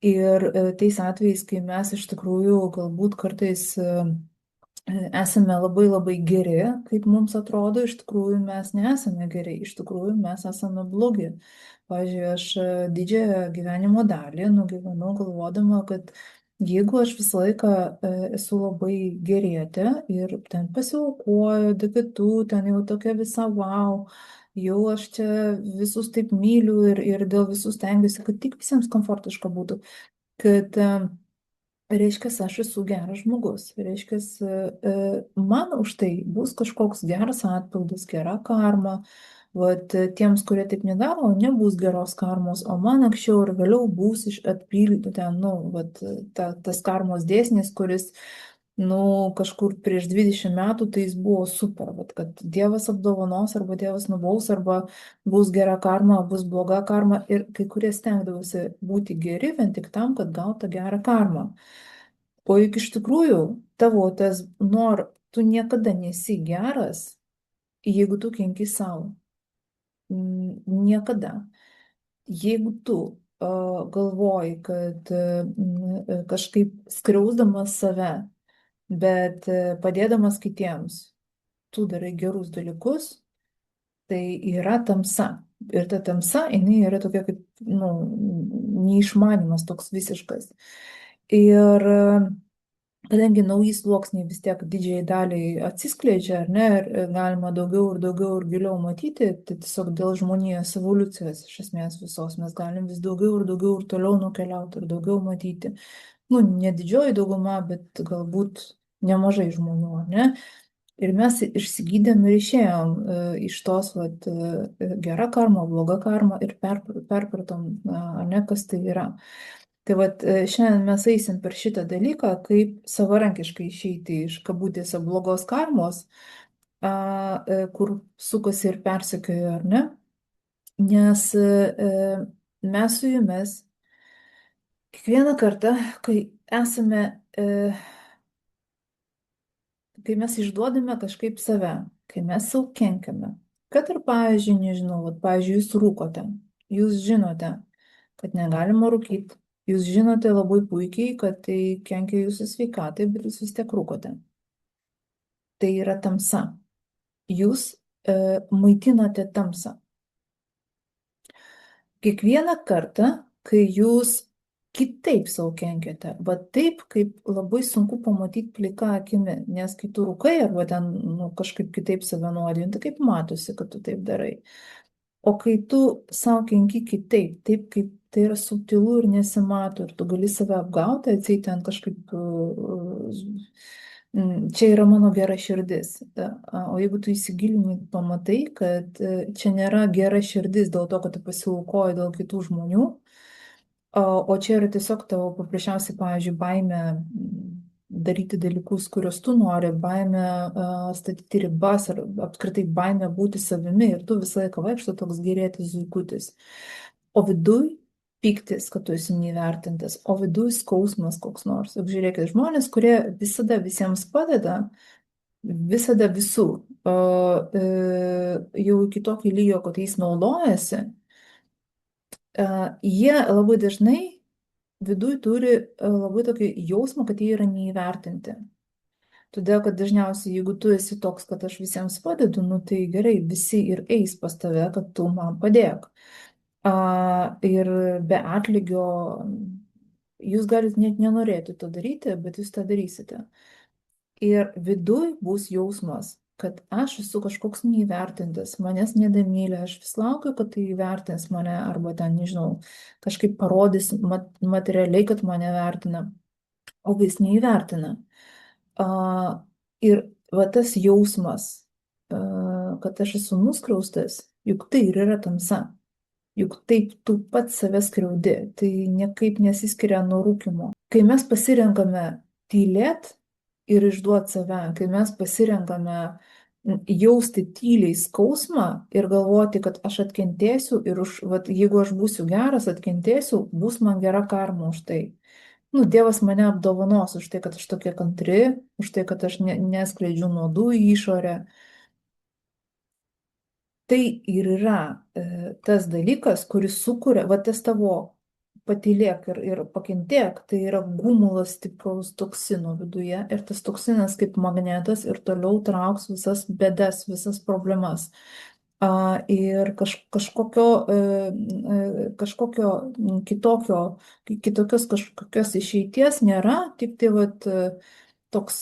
Ir tais atvejais, kai mes iš tikrųjų galbūt kartais esame labai labai geri, kaip mums atrodo, iš tikrųjų mes nesame geri, iš tikrųjų mes esame blogi. Pavyzdžiui, aš didžiąją gyvenimo dalį nugyvenau galvodama, kad jeigu aš visą laiką esu labai gerietė ir ten pasiaukoju, dekitu, ten jau tokia visa wow, jau aš čia visus taip myliu ir dėl visų stengiuosi, kad tik visiems komfortiška būtų, kad reiškia, aš esu geras žmogus. Reiškia, man už tai bus kažkoks geras atpildas, gera karma. Vat tiems, kurie taip nedaro, nebus geros karmos, o man anksčiau ir vėliau bus atpildyti ten, nu, vat, tas karmos dėsnis, kuris, nu, kažkur prieš 20 metų, tai jis buvo super, vat, kad Dievas apdovanos, arba Dievas nubaus, arba bus gera karma, bus bloga karma. Ir kai kurie stengdavosi būti geri vien tik tam, kad gautų gerą karmą. O juk iš tikrųjų tavo tas tu niekada nesi geras, jeigu tu kenki savo. Niekada. Jeigu tu galvoji, kad kažkaip skriausdamas save, bet padėdamas kitiems, tu darai gerus dalykus, tai yra tamsa. Ir ta tamsa, jinai yra tokia kaip, nu, neišmanimas toks visiškas. Ir kadangi nauji sluoksniai vis tiek didžiai daliai atsiskleidžia, ar ne, ir galima daugiau ir daugiau ir giliau matyti, tai tiesiog dėl žmonijos evoliucijos iš esmės visos mes galim vis daugiau ir daugiau ir toliau nukeliauti ir daugiau matyti. Nu, ne didžioji dauguma, bet galbūt nemažai žmonių, ar ne? Ir mes išsigydėm ir išėjom iš tos, vat, gera karma, bloga karma ir perpratom, ar ne, kas tai yra. Tai vat šiandien mes eisim per šitą dalyką, kaip savarankiškai išeiti iš kabutėse blogos karmos, kur sukasi ir persekioja, ar ne? Nes mes su jumis kiekvieną kartą, kai esame, kai mes išduodame kažkaip save, kai mes savo kenkiame, kad ir, pavyzdžiui, nežinau, vat, pavyzdžiui, jūs rūkote, jūs žinote, kad negalima rūkyti. Jūs žinote labai puikiai, kad tai kenkia jūsų sveikatai, bet jūs vis tiek rūkote. Tai yra tamsa. Jūs maitinate tamsą. Kiekvieną kartą, kai jūs kitaip savo kenkiate, bet taip, kaip labai sunku pamatyti plika akimi, nes kai tu rūkai arba ten nu, kažkaip kitaip save nuodinti, kaip matosi, kad tu taip darai. O kai tu savo kenki kitaip, taip kaip tai yra subtilu ir nesimato, ir tu gali save apgauti, atseit ten kažkaip, čia yra mano gera širdis. O jeigu tu įsigilini, pamatai, kad čia nėra gera širdis dėl to, kad tu pasiaukoji dėl kitų žmonių, o čia yra tiesiog tavo paprasčiausiai, pavyzdžiui, baime daryti dalykus, kuriuos tu nori, baime statyti ribas ar apskritai baime būti savimi ir tu visą laiką vaikšto toks gerėtis zuikutis. O viduj pyktis, kad tu esi neįvertintas, o viduj skausmas koks nors. Apžiūrėkit, žmonės, kurie visada visiems padeda, visada visur, jau iki tokio lygio, kad jais naudojasi, jie labai dažnai viduj turi labai tokį jausmą, kad jie yra neįvertinti. Todėl, kad dažniausiai, jeigu tu esi toks, kad aš visiems padedu, nu tai gerai, visi ir eis pas tave, kad tu man padėk. Ir be atlygio jūs galite net nenorėti to daryti, bet jūs tą darysite. Ir viduj bus jausmas, kad aš esu kažkoks neįvertintas, manęs nedamylė, aš vis laukiu, kad tai įvertins mane, arba ten, nežinau, kažkaip parodys materialiai, kad mane vertina, o vis neįvertina. Ir va tas jausmas, kad aš esu nuskriaustas, juk tai ir yra tamsa. Juk taip tu pats save skriaudi, tai niekaip nesiskiria nuo rūkimo. Kai mes pasirenkame tylėt ir išduoti save, kai mes pasirenkame jausti tyliai skausmą ir galvoti, kad aš atkentėsiu ir vat, jeigu aš būsiu geras, atkentėsiu, bus man gera karma už tai. Nu, Dievas mane apdovanos už tai, kad aš tokia kantri, už tai, kad aš neskleidžiu nuodų į išorę. Tai ir yra tas dalykas, kuris sukuria, va tas tavo patylėk ir pakentėk, tai yra gumulas stipraus toksino viduje ir tas toksinas kaip magnetas ir toliau trauks visas bėdas, visas problemas. Ir kažkokio kitokio, kitokios kažkokios išeities nėra, tik tai vat, toks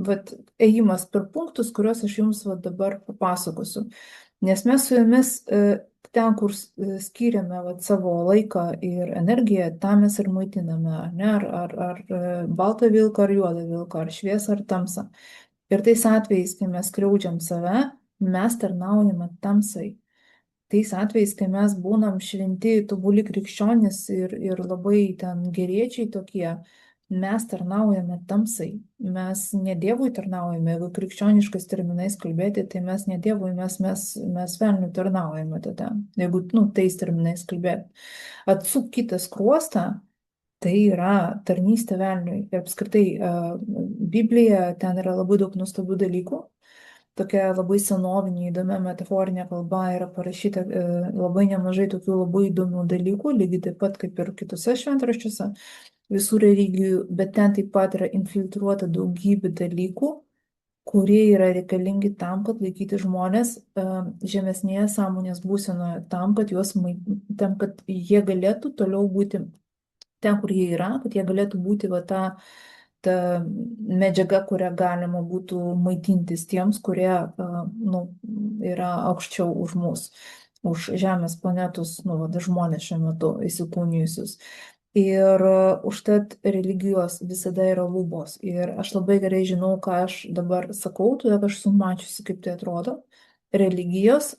vat, ėjimas per punktus, kuriuos aš jums vat, dabar papasakosiu. Nes mes su jumis ten, kur skiriame vat, savo laiką ir energiją, tą mes ir maitiname, ar ne? Ar baltą vilką, ar juodą vilką, ar šviesą, ar tamsą. Ir tais atvejais, kai mes skriaudžiam save, mes tarnaujame tamsai. Tais atvejais, kai mes būnam šventi, tobuli krikščionys ir labai ten geriečiai tokie, mes tarnaujame tamsai. Mes ne Dievui tarnaujame, jeigu krikščioniškais terminais kalbėti, tai mes ne Dievui, mes velniui tarnaujame tada, jeigu, tais terminais kalbėti. Atsuk kitą skruostą, tai yra tarnystė velniui. Ir apskritai, Biblija, ten yra labai daug nuostabių dalykų. Tokia labai senovinė, įdomia metaforinė kalba yra parašyta labai nemažai tokių labai įdomių dalykų, lygiai taip pat kaip ir kitose šventraščiuose visų religijų, bet ten taip pat yra infiltruota daugybė dalykų, kurie yra reikalingi tam, kad laikyti žmonės žemesnėje sąmonės būsenoje, tam, kad jie galėtų toliau būti ten, kur jie yra, kad jie galėtų būti va, ta medžiaga, kurią galima būtų maitintis tiems, kurie yra aukščiau už mus, už Žemės planetos, žmonės šiuo metu įsikūnijusius. Ir užtat religijos visada yra lubos. Ir aš labai gerai žinau, ką aš dabar sakau, todėl aš sumačiusi, kaip tai atrodo. Religinis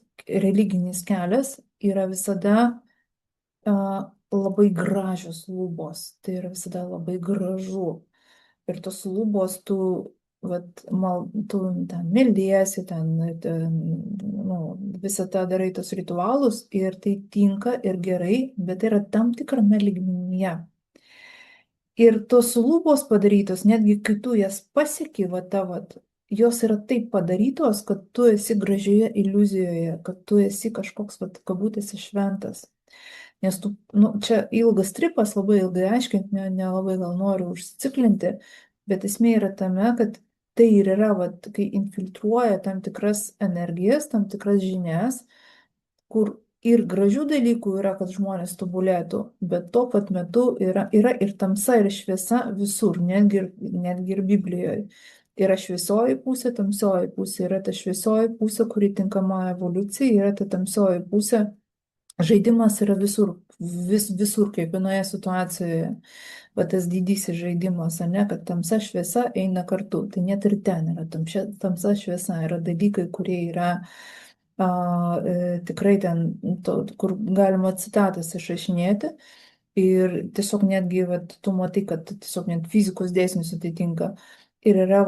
kelias yra visada labai gražios lubos. Tai yra visada labai gražu. Ir tos lubos tu ten meldiesi, visą tą darai tos ritualus ir tai tinka ir gerai, bet tai yra tam tikrame lygmenyje. Ir tos lubos padarytos, netgi kai tu jas pasieki, jos yra taip padarytos, kad tu esi gražioje iliuzijoje, kad tu esi kažkoks, kabutėse, šventas. Nes čia ilgas tripas, labai ilgai aiškinti, nelabai gal noriu užsiciklinti, bet esmė yra tame, kad tai ir yra, kai infiltruoja tam tikras energijas, tam tikras žinias, kur ir gražių dalykų yra, kad žmonės tobulėtų, bet tuo pat metu yra ir tamsa, ir šviesa visur, netgi ir Biblijoje. Yra šviesioji pusė, tamsioji pusė, yra ta šviesioji pusė, kuri tinkama evoliucijai, yra ta tamsioji pusė. Žaidimas yra visur, visur, kiekvienoje situacijoje. Va tas didysis žaidimas, ne, kad tamsa šviesa eina kartu. Tai net ir ten yra tamsa šviesa, yra dalykai, kurie yra tikrai ten, kur galima citatas išrašinėti. Ir tiesiog netgi, tu matai, kad tiesiog net fizikos dėsnius atitinka. Ir yra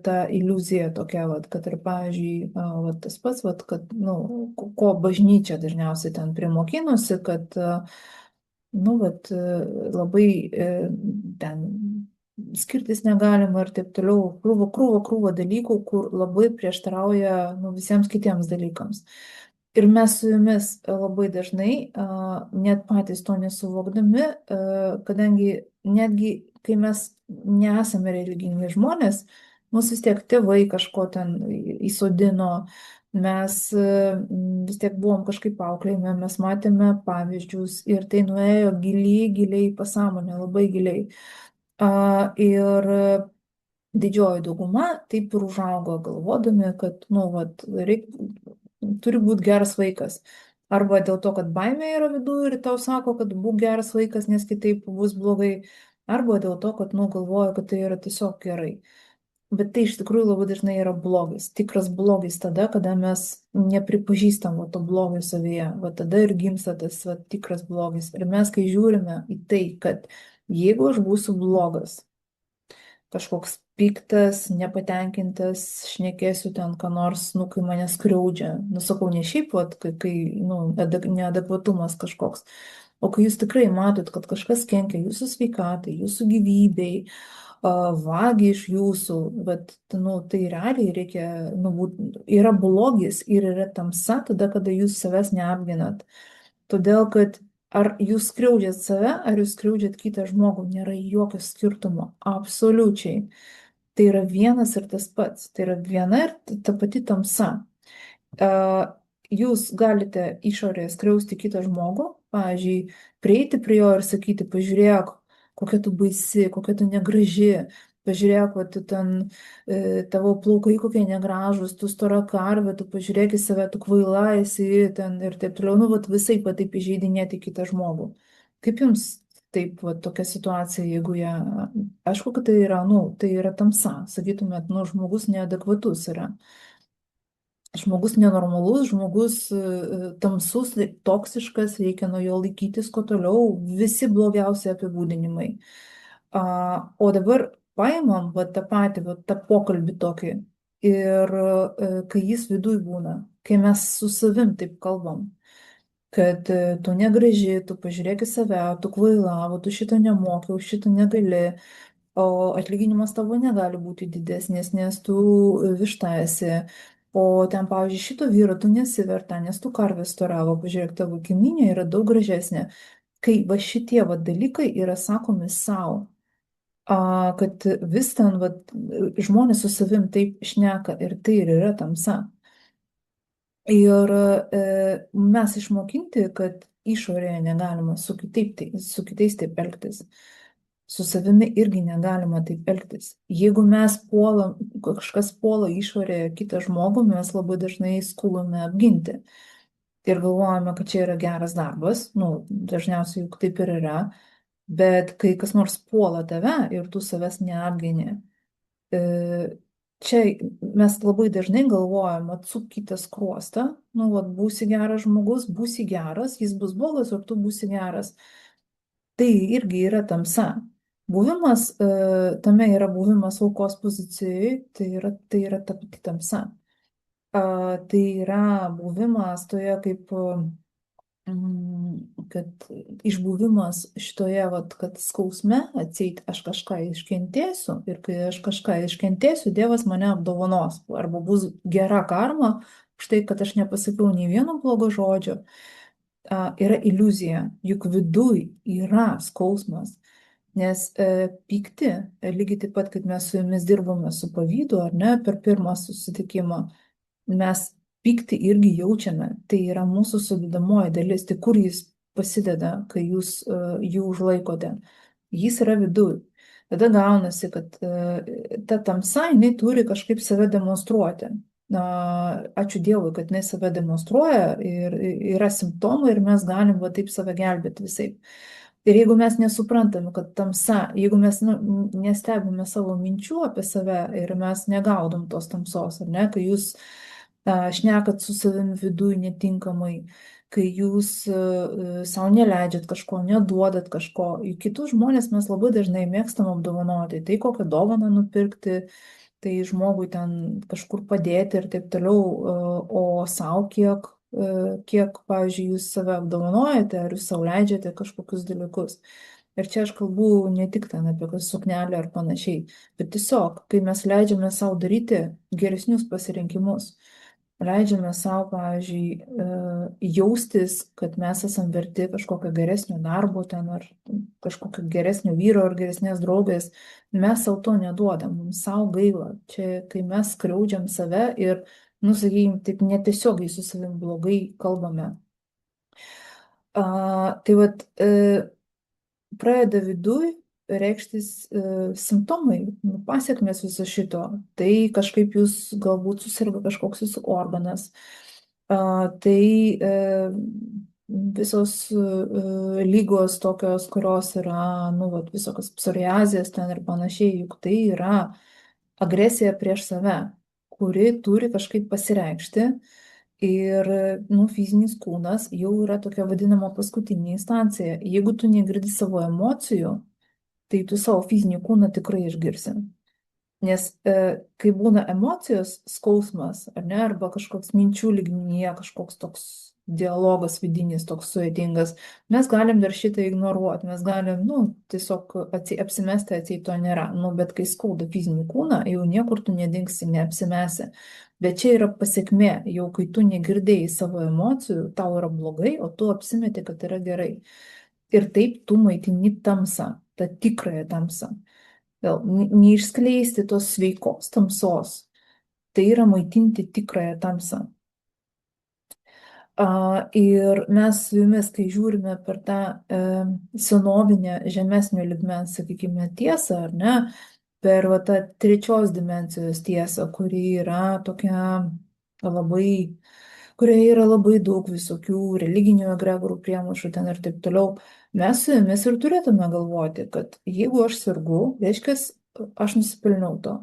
ta iliuzija tokia, kad ir, pavyzdžiui, tas pats, kad, ko bažnyčia dažniausiai ten primokinosi, kad, labai ten skirtis negalima ir taip toliau, krūva dalykų, kur labai prieštarauja visiems kitiems dalykams. Ir mes su jumis labai dažnai, net patys to nesuvokdami, kadangi netgi kai mes nesame religingi žmonės, mus vis tiek tėvai kažko ten įsodino, mes vis tiek buvom kažkaip auklėjami, mes matėme pavyzdžius ir tai nuėjo giliai į pasąmonę, labai giliai. Ir didžioji dauguma taip ir užaugo galvodami, kad, turi būti geras vaikas. Arba dėl to, kad baimė yra viduje ir tau sako, kad būk geras vaikas, nes kitaip bus blogai. Arba dėl to, kad, galvoja, kad tai yra tiesiog gerai. Bet tai iš tikrųjų labai dažnai yra blogis. Tikras blogis tada, kada mes nepripažįstam to blogio savyje. Tada ir gimsta tas tikras blogis. Ir mes, kai žiūrime į tai, kad jeigu aš būsiu blogas, kažkoks piktas, nepatenkintas, šnekėsiu ten, ką nors, kai mane skriaudžia. Sakau, ne šiaip, kai neadekvatumas kažkoks, o kai jūs tikrai matot, kad kažkas kenkia jūsų sveikatai, jūsų gyvybei, vagia iš jūsų, tai realiai reikia, yra blogis ir yra tamsa tada, kada jūs savęs neapginat. Todėl, kad ar jūs skriaudžiat save, ar jūs skriaudžiat kitą žmogų, nėra jokio skirtumo. Absoliučiai. Tai yra vienas ir tas pats. Tai yra viena ir ta pati tamsa. E, Jūs galite išorėje skriausti kitą žmogų, pavyzdžiui, prieiti prie jo ir sakyti, pažiūrėk, kokia tu baisi, kokia tu negraži, pažiūrėk, va, tu ten, tavo plaukai kokie negražus, tu stora karvė, tu pažiūrėk į save, tu kvaila esi ten ir taip toliau, nu, va, visai va taip įžeidinėti kitą žmogų. Kaip jums taip, va, tokia situacija, jeigu ją, aišku, kad tai yra, nu, tai yra tamsa, sakytumėt, nu, žmogus neadekvatus yra. Žmogus nenormalus, žmogus tamsus, toksiškas, reikia nuo jo laikytis, kuo toliau, visi blogiausi apibūdinimai. O dabar paimam va, tą patį, va, tą pokalbį tokį ir kai jis viduj būna, kai mes su savim taip kalbam, kad tu negraži, tu pažiūrėk į save, tu kvaila, va, tu šito nemokiau, šito negali, o atlyginimas tavo negali būti didesnis, nes tu višta esi. O ten, pavyzdžiui, šito vyro tu nesiverta, nes tu karvė storavo, pažiūrėk, tavo giminė yra daug gražesnė. Kai va šitie va dalykai yra sakomi savo, kad vis ten va, žmonės su savim taip šneka ir tai ir yra tamsa. Ir mes išmokinti, kad išorėje negalima su kitais taip elgtis. Su savimi irgi negalima taip elgtis. Jeigu mes puolam, kažkas puola išorėje kitą žmogų, mes labai dažnai skubame apginti. Ir galvojame, kad čia yra geras darbas, nu, dažniausiai juk taip ir yra, bet kai kas nors puola tave ir tu savęs neapgini, čia mes labai dažnai galvojam, atsuk kitą skruostą, nu, vat, būsi geras žmogus, būsi geras, jis bus blogas, o tu būsi geras. Tai irgi yra tamsa. Buvimas, tame yra buvimas aukos pozicijoje, tai yra ta pati tamsa. Tai yra buvimas toje kaip kad išbuvimas šitoje, vat, kad skausme atseit aš kažką iškentėsiu ir kai aš kažką iškentėsiu, Dievas mane apdovanos arba bus gera karma už tai, kad aš nepasakiau nei vieno blogo žodžio, yra iliuzija, juk viduj yra skausmas. Nes pykti, lygiai taip pat, kaip mes su jumis dirbome su pavydu, ar ne, per pirmą susitikimą, mes pyktį irgi jaučiame, tai yra mūsų sudėdamoji dalis, tai kur jis pasideda, kai jūs jį užlaikote. Jis yra viduj. Tada gaunasi, kad ta tamsa, jinai turi kažkaip save demonstruoti. Ačiū Dievui, kad jinai save demonstruoja ir yra simptomai ir mes galim va taip save gelbėti visai. Ir jeigu mes nesuprantame, kad tamsa, jeigu mes nestebime savo minčių apie save ir mes negaudom tos tamsos, ar ne, kai jūs šnekat su savimi viduj netinkamai, kai jūs savo neleidžiat kažko, neduodat kažko. Juk kitus žmonės mes labai dažnai mėgstam apdovanoti. Tai kokią dovaną nupirkti, tai žmogui ten kažkur padėti ir taip toliau, o savo kiek, pavyzdžiui, jūs save apdovanojate, ar jūs savo leidžiate kažkokius dalykus. Ir čia aš kalbu ne tik ten apie suknelę ar panašiai, bet tiesiog, kai mes leidžiame savo daryti geresnius pasirinkimus, leidžiame savo, pavyzdžiui, jaustis, kad mes esam verti kažkokio geresnio darbo ten, ar kažkokio geresnio vyro, ar geresnės draugės, mes savo to neduodam, mums savo gaila. Čia, kai mes skriaudžiam save ir, nu, sakykime, taip netiesiogiai su savim blogai kalbame. Tai vat, pradeda viduj reikštis simptomai, pasiekmes viso šito. Tai kažkaip jūs galbūt susirga kažkoks jūsų organas. Tai visos lygos tokios, kurios yra, nu, vat, visokios psoriazės ten ir panašiai, juk tai yra agresija prieš save, kuri turi kažkaip pasireikšti. Ir, nu, fizinis kūnas jau yra tokia vadinama paskutinė instancija. Jeigu tu negirdi savo emocijų, tai tu savo fizinį kūną tikrai išgirsi. Nes kai būna emocijos, skausmas, ar ne, arba kažkoks minčių lygmenyje, kažkoks toks dialogas vidinis toks sudėtingas, mes galim dar šitą ignoruoti, mes galim, nu, tiesiog apsimesti, atseit to nėra. Nu, bet kai skauda fizinį kūną, jau niekur tu nedingsi, neapsimesi. Bet čia yra pasiekmė, jau kai tu negirdėjai savo emocijų, tau yra blogai, o tu apsimeti, kad yra gerai. Ir taip tu maitini tamsą, tą tikrąją tamsą. Vėl, neišskleisti tos sveikos tamsos, tai yra maitinti tikrąją tamsą. Ir mes su jumis, kai žiūrime per tą senovinę žemesnio lygmens, sakykime, tiesą, ar ne, per va, tą trečios dimensijos tiesą, kuri yra tokia labai, kurioje yra labai daug visokių religinių egregorų priemaišų ten ir taip toliau, mes su jumis ir turėtume galvoti, kad jeigu aš sirgu, reiškia, aš nusipelniau to.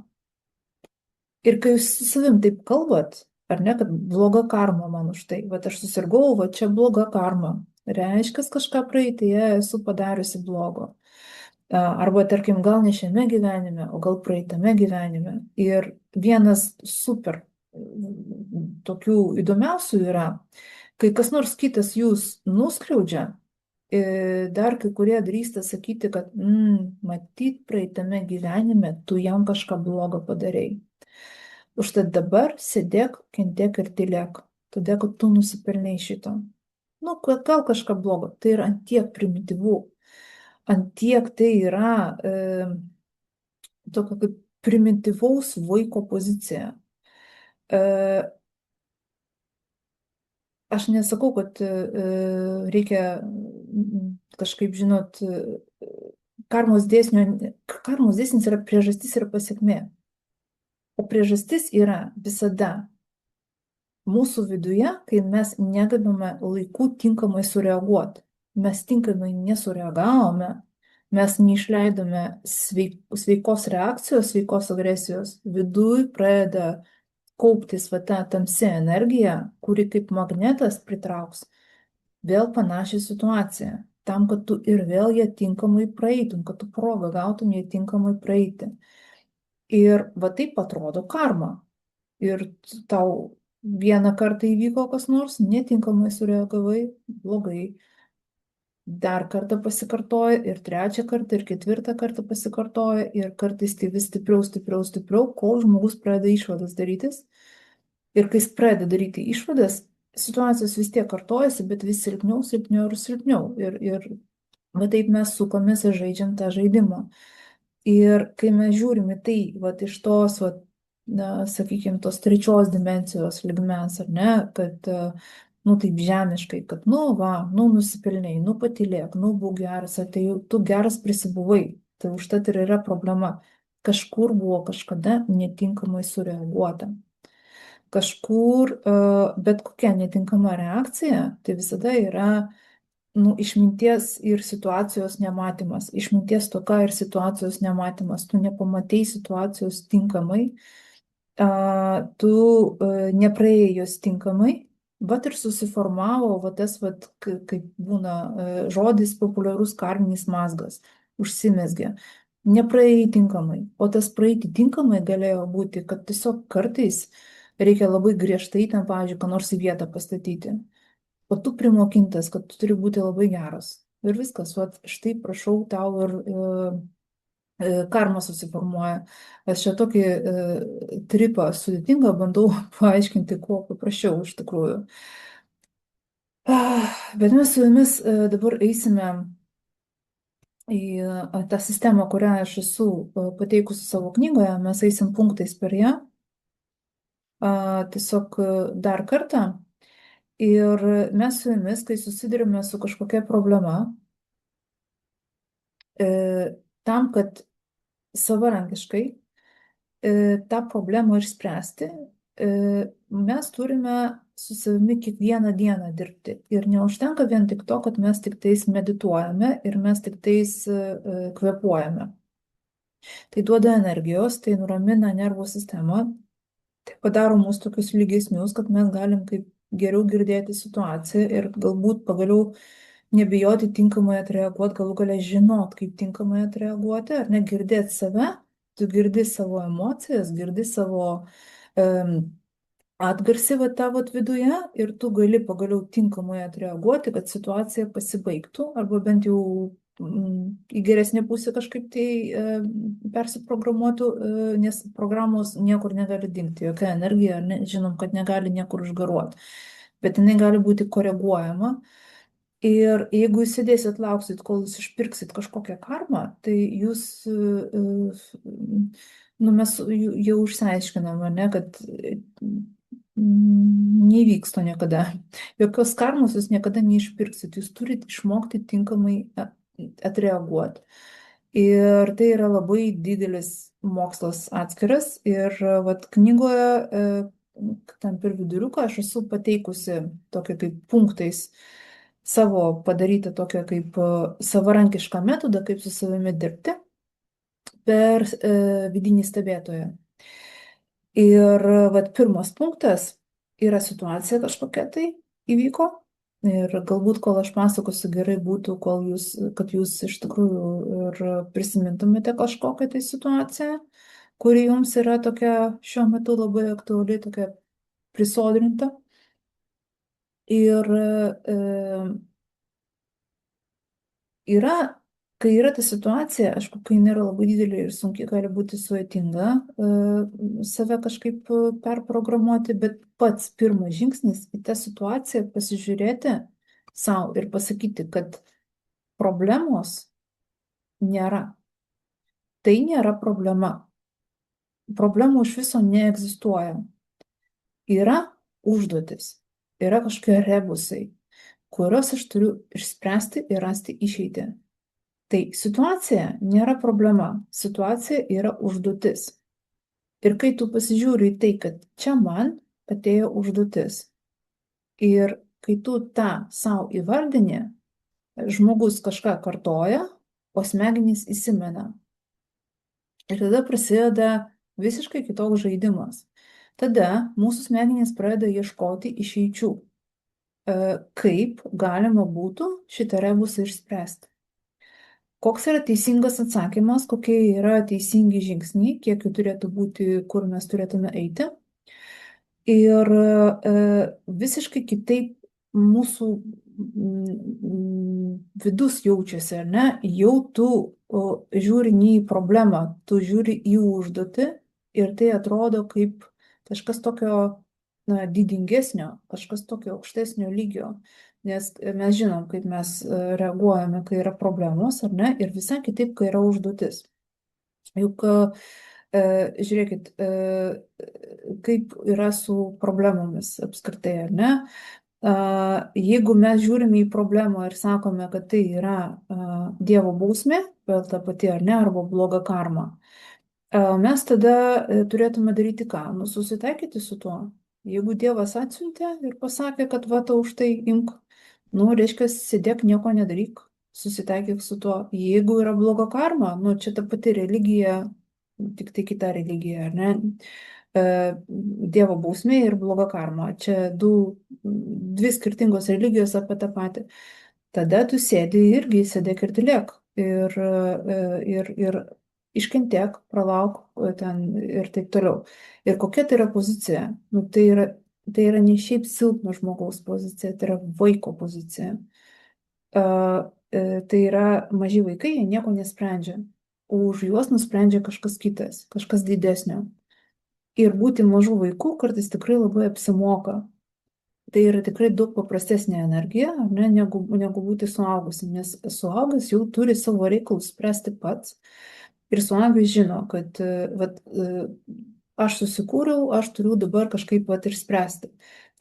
Ir kai jūs su savim taip kalbat, ar ne, kad bloga karma man už tai, bet aš susirgau, va čia bloga karma, reiškia, kažką praeitėje esu padariusi blogo. Arba, tarkim, gal ne šiame gyvenime, o gal praeitame gyvenime. Ir vienas super tokių įdomiausių yra, kai kas nors kitas jūs nuskriaudžia, dar kai kurie drįsta sakyti, kad matyt, praeitame gyvenime tu jam kažką blogo padarei. Užtat dabar sėdėk, kentėk ir tylėk, todėl kad tu nusipelnei šito. Nu, gal kažką blogo, tai yra antiek primityvų, antiek tai yra tokia kaip primityvaus vaiko pozicija. Aš nesakau, kad reikia kažkaip, žinot, karmos dėsnis yra priežastis ir pasiekmė. O priežastis yra visada mūsų viduje, kai mes negebame laiku tinkamai sureaguoti. Mes tinkamai nesureagavome, mes neišleidome sveikos reakcijos, sveikos agresijos. Viduj pradeda kauptis va ta tamsi energija, kuri kaip magnetas pritrauks vėl panašią situaciją. Tam, kad tu ir vėl ją tinkamai praeitum, kad tu progą gautum ją tinkamai praeiti. Ir va taip atrodo karma. Ir tau vieną kartą įvyko kas nors, netinkamai sureagavai, blogai. Dar kartą pasikartoja, ir trečią kartą, ir ketvirtą kartą pasikartoja, ir kartais tai vis stipriau, stipriau, stipriau, kol žmogus pradeda išvadas darytis. Ir kai jis pradeda daryti išvadas, situacijos vis tiek kartojasi, bet vis silpniau, silpniau ir silpniau. Ir va taip mes sukomės ir žaidžiam tą žaidimą. Ir kai mes žiūrime tai, va, iš tos, va, sakykime, tos trečios dimensijos lygmens, ar ne, kad, nu, taip žemiškai, kad, nu, va, nu, nusipelniai, nu, patylėk, nu, būk geras, tai tu geras prisibuvai, tai užtat ir yra problema. Kažkur buvo kažkada netinkamai sureaguota. Kažkur, bet kokia netinkama reakcija, tai visada yra išminties ir situacijos nematymas, išminties toka ir situacijos nematymas, tu nepamatei situacijos tinkamai, tu nepraėjai jos tinkamai, bet ir susiformavo, va tas, va, kaip būna žodis populiarus karminis mazgas, užsimezgė, nepraėjai tinkamai, o tas praeiti tinkamai galėjo būti, kad tiesiog kartais reikia labai griežtai ten, pavyzdžiui, ką nors į vietą pastatyti. O tu primokintas, kad tu turi būti labai geras. Ir viskas, va, štai prašau tau ir karma susiformuoja. Aš čia tokį tripą sudėtingą bandau paaiškinti, kuo paprasčiau iš tikrųjų. Bet mes su jumis dabar eisime į tą sistemą, kurią aš esu pateikusi savo knygoje. Mes eisim punktais per ją. Tiesiog dar kartą. Ir mes su jumis, kai susidurime su kažkokia problema, tam, kad savarankiškai tą problemą išspręsti, mes turime su savimi kiekvieną dieną dirbti. Ir neužtenka vien tik to, kad mes tik tais medituojame ir mes tik tais kvėpuojame. Tai duoda energijos, tai nuramina nervų sistemą, tai padaro mus tokius lygesnius, kad mes galim kaip geriau girdėti situaciją ir galbūt pagaliau nebijoti tinkamai atreaguoti, galų galia žinot, kaip tinkamai atreaguoti, ar ne girdėti save, tu girdi savo emocijas, girdi savo atgarsį va tavo viduje ir tu gali pagaliau tinkamai atreaguoti, kad situacija pasibaigtų arba bent jau į geresnę pusę kažkaip tai persiprogramuotų, nes programos niekur negali dingti, jokia energija, ne, žinom, kad negali niekur užgaruoti, bet jinai gali būti koreguojama. Ir jeigu jūs sėdėsit, lauksit, kol jūs išpirksit kažkokią karmą, tai jūs, nu mes jau išsiaiškiname, ne, kad nevyks to niekada. Jokios karmos jūs niekada neišpirksit, jūs turite išmokti tinkamai atreaguoti. Ir tai yra labai didelis mokslas atskiras. Ir vat knygoje, ten per viduriuką aš esu pateikusi tokia kaip punktais savo padarytą tokią kaip savarankišką metodą, kaip su savimi dirbti per vidinį stebėtoją. Ir vat pirmas punktas yra situacija kažkokia tai įvyko. Ir galbūt, kol aš pasakosiu, gerai būtų, kad jūs iš tikrųjų ir prisimintumėte kažkokią tai situaciją, kuri jums yra tokia šiuo metu labai aktuali, tokia prisodrinta. Ir yra, kai yra ta situacija, aišku, kai nėra labai didelė ir sunkiai gali būti sudėtinga save kažkaip perprogramuoti, bet pats pirmas žingsnis į tą situaciją pasižiūrėti savo ir pasakyti, kad problemos nėra. Tai nėra problema. Problemų iš viso neegzistuoja. Yra užduotis, yra kažkokie rebusai, kuriuos aš turiu išspręsti ir rasti išeitį. Tai situacija nėra problema, situacija yra užduotis. Ir kai tu pasižiūri į tai, kad čia man atėjo užduotis ir kai tu tą savo įvardini, žmogus kažką kartoja, o smegenys įsimena. Ir tada prasideda visiškai kitoks žaidimas. Tada mūsų smegenys pradeda ieškoti išeičių, kaip galima būtų šitą rebusą išspręsti. Koks yra teisingas atsakymas, kokie yra teisingi žingsniai, kiek jų turėtų būti, kur mes turėtume eiti. Ir visiškai kitaip mūsų vidus jaučiasi, ar ne? Jau tu žiūri ne į problemą, tu žiūri į užduotį ir tai atrodo kaip kažkas tokio didingesnio, kažkas tokio aukštesnio lygio. Nes mes žinom, kaip mes reaguojame, kai yra problemos, ar ne? Ir visai kitaip, kai yra užduotis. Juk žiūrėkit, kaip yra su problemomis apskritai, ar ne? Jeigu mes žiūrime į problemą ir sakome, kad tai yra Dievo bausmė, vėl ta pati, ar ne, arba bloga karma, mes tada turėtume daryti ką? Nu, susitaikyti su tuo. Jeigu Dievas atsiuntė ir pasakė, kad va, tau už tai imk, nu, reiškia, sėdėk, nieko nedaryk, susitaikyk su tuo. Jeigu yra bloga karma, nu, čia ta pati religija, tik tai kita religija, ar ne? Dievo bausmė ir bloga karma. Čia dvi skirtingos religijos apie tą patį. Tada tu sėdi irgi, sėdėk ir tylėk. Ir iškentėk, pralauk ten ir taip toliau. Ir kokia tai yra pozicija? Nu, tai yra ne šiaip silpno žmogaus pozicija, tai yra vaiko pozicija. Tai yra maži vaikai, jie nieko nesprendžia. Už juos nusprendžia kažkas kitas, kažkas didesnio. Ir būti mažų vaikų kartais tikrai labai apsimoka. Tai yra tikrai daug paprastesnė energija, ne, negu būti suaugusi, nes suaugęs jau turi savo reikalus spręsti pats. Ir suaugęs žino, kad vat, aš susikūriau, aš turiu dabar kažkaip vat, ir spręsti.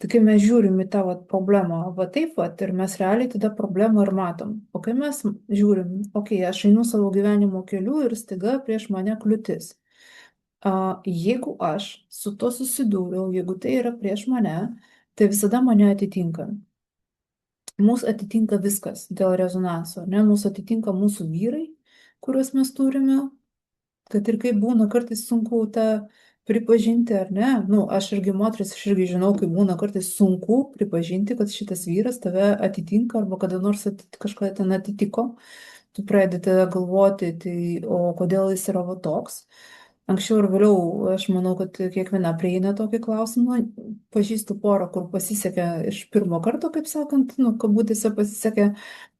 Tai kai mes žiūrim į tą vat, problemą, va taip vat, ir mes realiai tada problemą ir matom. O kai mes žiūrim, okei, aš einu savo gyvenimo keliu ir staiga prieš mane kliūtis. Jeigu aš su to susidūriau, jeigu tai yra prieš mane, tai visada mane atitinka. Mūsų atitinka viskas dėl rezonanso, ne? Mūsų atitinka mūsų vyrai, kuriuos mes turime, kad ir kaip būna, kartais sunku tą pripažinti, ar ne? Nu, aš irgi moteris, aš irgi žinau, kaip būna kartais sunku pripažinti, kad šitas vyras tave atitinka arba kada nors kažką ten atitiko. Tu pradedi tada galvoti, tai, o kodėl jis yra va toks. Anksčiau ir vėliau, aš manau, kad kiekviena prieina tokį klausimą. Pažįstu porą, kur pasisekė iš pirmo karto, kaip sakant, nu, kabutėse pasisekė,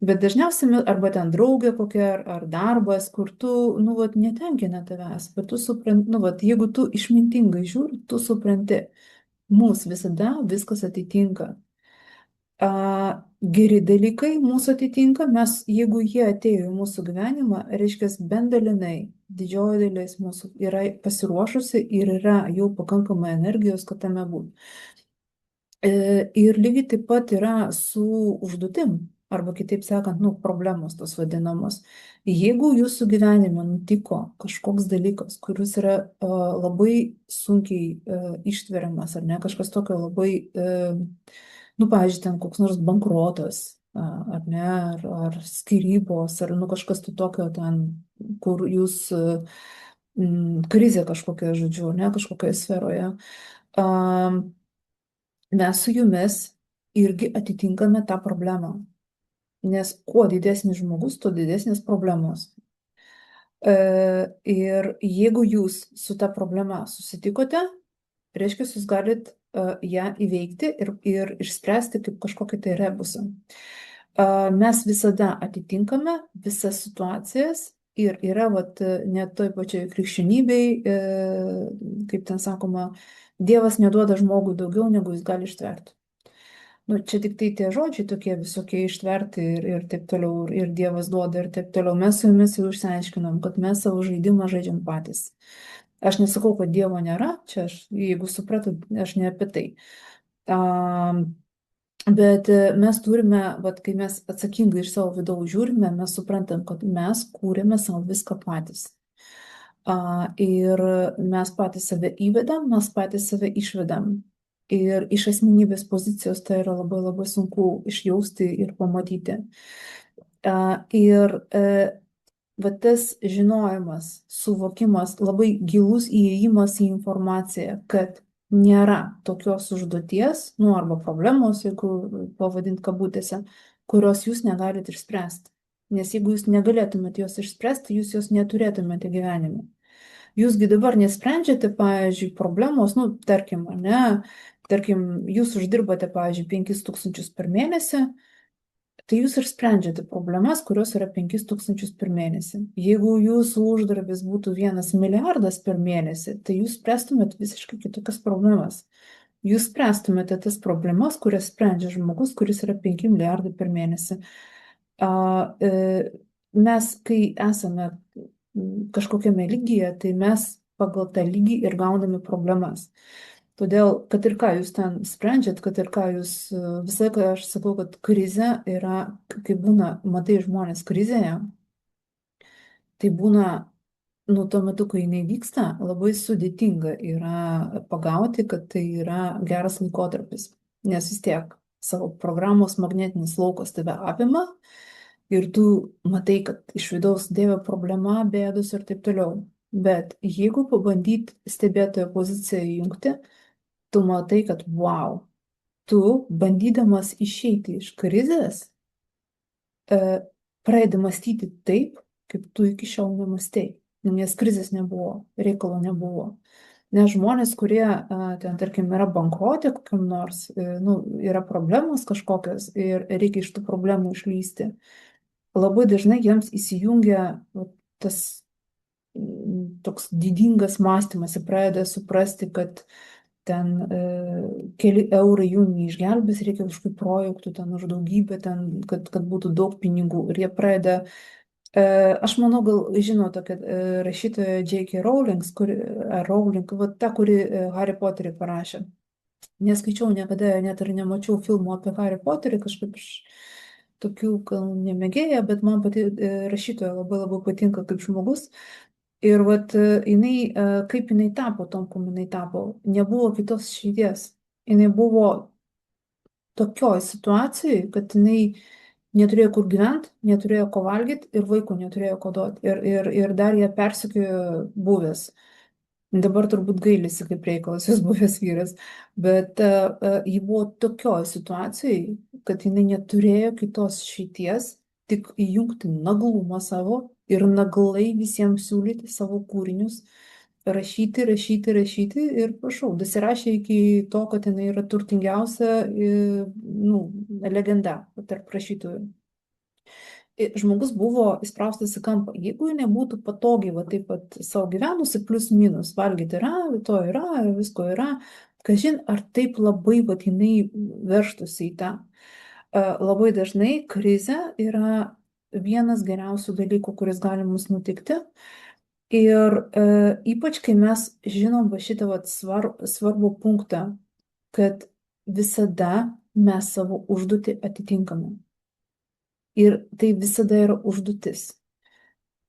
bet dažniausiai arba ten draugė kokia, ar darbas, kur tu, nu, vat, netenkina tavęs, bet tu supranti, nu, vat, jeigu tu išmintingai žiūri, tu supranti, mūsų visada viskas atitinka. Geri dalykai mūsų atitinka, mes, jeigu jie atėjo į mūsų gyvenimą, reiškia, bent dalinai, didžioji dalis mūsų yra pasiruošusi ir yra jau pakankamai energijos, kad tame būtų. Ir lygiai taip pat yra su užduotim, arba kitaip sakant, nu, problemos tos vadinamos. Jeigu jūsų gyvenime nutiko kažkoks dalykas, kuris yra labai sunkiai ištveriamas, ar ne, kažkas tokio labai, nu, pavyzdžiui, ten koks nors bankrotas, ar ne, ar skyrybos, ar, nu, kažkas tai tokio ten, kur jūs krizė kažkokia, žodžiu, ne, kažkokioje sferoje. Mes su jumis irgi atitinkame tą problemą. Nes kuo didesnis žmogus, tuo didesnės problemos. Ir jeigu jūs su ta problema susitikote, reiškia, jūs galit ją įveikti ir išspręsti kaip kažkokį tai rebusą. Mes visada atitinkame visas situacijas ir yra vat, net toj pačioj krikščionybei, kaip ten sakoma, Dievas neduoda žmogui daugiau, negu jis gali ištverti. Nu, čia tik tai tie žodžiai tokie visokie ištverti ir taip toliau, ir Dievas duoda ir taip toliau. Mes su jumis jau išsiaiškinom, kad mes savo žaidimą žaidžiam patys. Aš nesakau, kad Dievo nėra, čia aš, jeigu supratau, aš ne apie tai. Bet mes turime, vat, kai mes atsakingai iš savo vidaus žiūrime, mes suprantam, kad mes kūrėme savo viską patys. Ir mes patys save įvedam, mes patys save išvedam. Ir iš asmenybės pozicijos tai yra labai labai sunku išjausti ir pamatyti. Ir va tas žinojimas, suvokimas, labai gilus įėjimas į informaciją, kad nėra tokios užduoties, nu arba problemos, jeigu pavadint kabutėse, kurios jūs negalite išspręsti. Nes jeigu jūs negalėtumėte jos išspręsti, jūs jos neturėtumėte gyvenime. Jūsgi dabar nesprendžiate, pavyzdžiui, problemos, nu, tarkim, ne, tarkim, jūs uždirbate, pavyzdžiui, 5000 per mėnesį, tai jūs ir sprendžiate problemas, kurios yra 5000 per mėnesį. Jeigu jūsų uždarbis būtų 1 milijardas per mėnesį, tai jūs spręstumėt visiškai kitokias problemas. Jūs spręstumėte tas problemas, kurias sprendžia žmogus, kuris yra 5 milijardai per mėnesį. Mes, kai esame kažkokiame lygyje, tai mes pagal tą lygį ir gauname problemas. Todėl, kad ir ką jūs ten sprendžiat, kad ir ką jūs, visą laiką aš sakau, kad krize yra, kai būna, matai žmonės krizėje, tai būna, nu, tuo metu, kai jinai vyksta, labai sudėtinga yra pagauti, kad tai yra geras laikotarpis. Nes vis tiek savo programos magnetinis laukas tave apima ir tu matai, kad iš vidaus dėvė problema, bėdos ir taip toliau. Bet jeigu pabandyt stebėtojo poziciją įjungti, tu matai, kad wow, tu bandydamas išeiti iš krizės, pradedi mąstyti taip, kaip tu iki šiol nemastei. Nes krizės nebuvo, reikalo nebuvo. Nes žmonės, kurie ten, tarkim, yra bankrotė kokiam nors, nu, yra problemos kažkokios ir reikia iš tų problemų išlysti, labai dažnai jiems įsijungia tas toks didingas mąstymas ir pradeda suprasti, kad ten keli eurai jų neišgelbės, reikia kažkokių projektų ten už daugybę, ten, kad būtų daug pinigų. Ir jie pradeda, aš manau, gal žinau tokią rašytoją J.K. Rowling, va, ta, kuri Harry Potterį parašė. Neskaičiau niekada, net ir nemačiau filmų apie Harry Potterį, kažkaip iš tokių gal nemėgėja, bet man pati rašytoja labai labai patinka kaip žmogus. Ir vat jinai, kaip jinai tapo tom, kom jinai tapo, nebuvo kitos išeities. Jinai buvo tokioj situacijai, kad jinai neturėjo kur gyventi, neturėjo ko valgyti ir vaiko neturėjo ko duoti. Ir dar ją persekiojo buvęs. Dabar turbūt gailisi kaip reikalas, jos buvęs vyras. Bet ji buvo tokioj situacijai, kad jinai neturėjo kitos išeities, tik įjungti naglumą savo ir naglai visiems siūlyti savo kūrinius rašyti, rašyti, rašyti ir prašau, dasirašė iki to, kad jinai yra turtingiausia, nu, legenda tarp rašytojų. Žmogus buvo įspraustas į kampą. Jeigu jinai būtų patogiai, va taip pat savo gyvenusi, plus minus, valgyti to yra, visko yra, kažin, ar taip labai, va jinai verštųsi į tą. Labai dažnai krizė yra vienas geriausių dalykų, kuris gali mums nutikti. Ir ypač, kai mes žinom va šitą va svarbų punktą, kad visada mes savo užduotį atitinkame. Ir tai visada yra užduotis.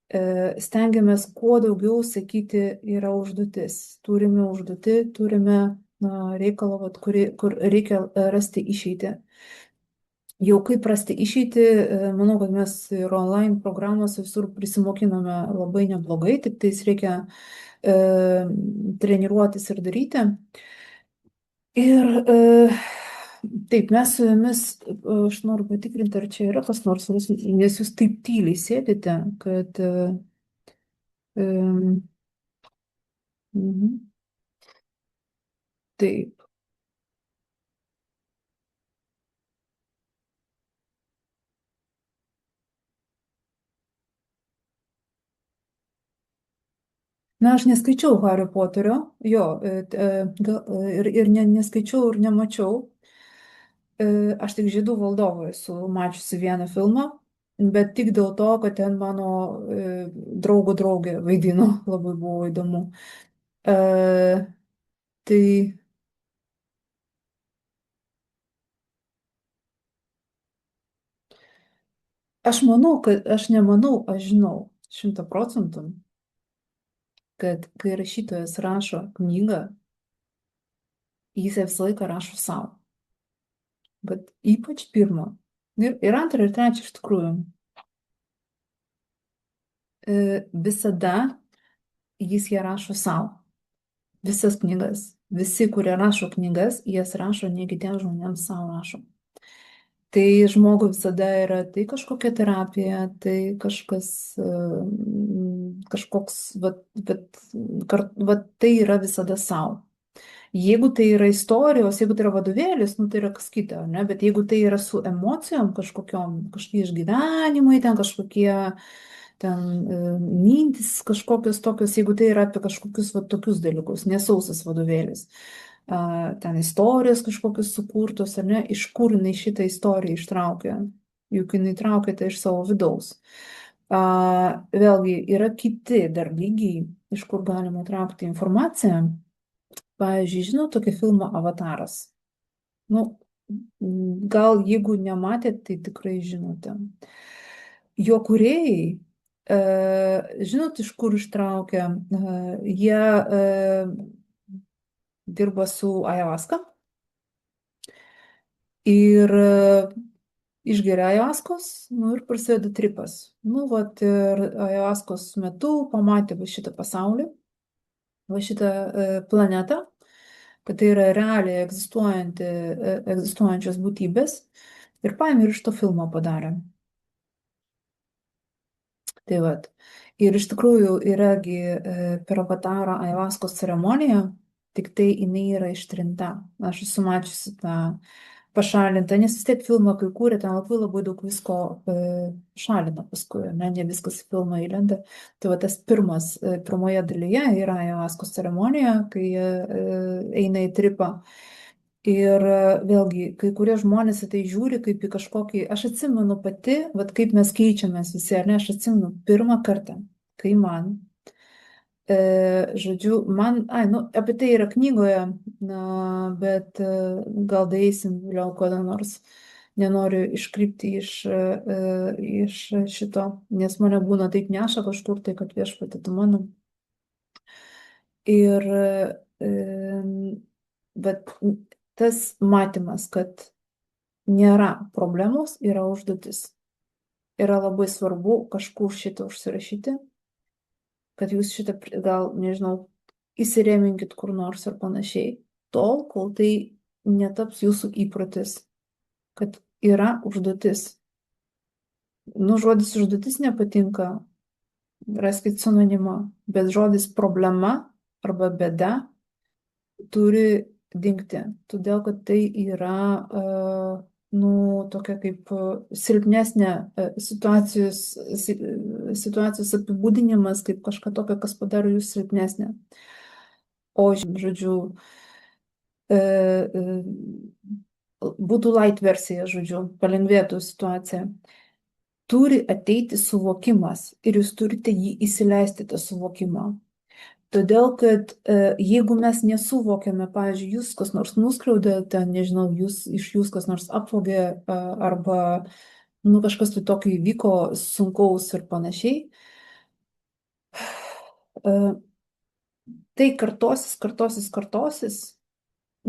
Stengiamės kuo daugiau sakyti yra užduotis. Turime užduotį, turime reikalą, vat, kur reikia rasti išeitį. Jau kaip rasti išeitį, manau, kad mes ir online programos visur prisimokiname labai neblogai, tik tais reikia treniruotis ir daryti. Ir taip, mes su jumis, aš noriu patikrinti, ar čia yra kas nors, nes jūs taip tyliai sėdite, kad... mhm. Taip. Na, aš neskaičiau Hario Poterio, jo, ir neskaičiau ir nemačiau. Aš tik Žiedų valdovą esu mačiusi vieną filmą, bet tik dėl to, kad ten mano draugo draugė vaidino, labai buvo įdomu. E, Tai aš manau, kad aš nemanau, aš žinau 100%, kad kai rašytojas rašo knygą, jis ją visą laiką rašo savo. Bet ypač pirmą. Ir antrą, ir trečią iš tikrųjų. Visada jis ją rašo savo. Visas knygas. Visi, kurie rašo knygas, jas rašo ne kitiems žmonėms, savo rašo. Tai žmogui visada yra tai kažkokia terapija, tai kažkas, kažkoks, vat, tai yra visada savo. Jeigu tai yra istorijos, jeigu tai yra vadovėlis, nu tai yra kas kita, ne? Bet jeigu tai yra su emocijom kažkokiom, kažkokie išgyvenimai, ten kažkokie ten mintis kažkokios tokios, jeigu tai yra apie kažkokius va, tokius dalykus, nesausas vadovėlis, ten istorijos kažkokios sukurtos, ar ne, iš kur jinai šitą istoriją ištraukia, juk jinai traukia tai iš savo vidaus. Vėlgi, yra kiti dar lygiai, iš kur galima traukti informaciją. Pavyzdžiui, žinau tokį filmą Avataras. Nu, gal jeigu nematėt, tai tikrai žinote. Jo kūrėjai, žinot, iš kur ištraukia, jie dirba su ayahuasca ir išgeria ayahuascos, nu ir prasideda tripas. Nu, vat ir ayahuascos metu pamatė va šitą pasaulį, va šitą planetą, kad tai yra realiai egzistuojančios būtybės ir paėmė ir iš to filmo padarė. Tai vat. Ir iš tikrųjų yragi per avatarą ayahuaskos ceremonija, tik tai jinai yra ištrinta. Aš esu mačiusi tą pašalintą, nes vis tiek filmą, kai kūrė, ten labai labai daug visko šalina paskui, ne viskas į filmą įlenda. Tai va tas pirmoje dalyje yra ayahuaskos ceremonija, kai eina į tripą. Ir vėlgi, kai kurie žmonės į tai žiūri kaip į kažkokį, aš atsimenu pati, vat kaip mes keičiamės visi, ar ne, aš atsimenu pirmą kartą, kai man, žodžiu, nu, apie tai yra knygoje, bet gal daeisim vėliau kada nors, nenoriu iškrypti iš šito, nes mane būna taip neša kažkur tai, kad viešpatie tu mano. Ir bet tas matymas, kad nėra problemos, yra užduotis. Yra labai svarbu kažkur šitą užsirašyti, kad jūs šitą, gal, nežinau, įsireminkit kur nors ar panašiai, tol, kol tai netaps jūsų įprotis, kad yra užduotis. Nu, žodis užduotis nepatinka, raskit sinonimą, bet žodis problema arba bėda turi dingti, todėl kad tai yra, nu, tokia kaip silpnesnė situacijos apibūdinimas, kaip kažką tokio, kas padaro jūs silpnesnė. O, žodžiu, e, e, būtų light versija, žodžiu, palengvėtų situacija. Turi ateiti suvokimas ir jūs turite jį įsileisti, tą suvokimą. Todėl, kad jeigu mes nesuvokiame, pavyzdžiui, jūs kas nors nuskriaudė, ten, nežinau, iš jūs kas nors apvogė arba, nu, kažkas tai tokio įvyko sunkaus ir panašiai, tai kartosis,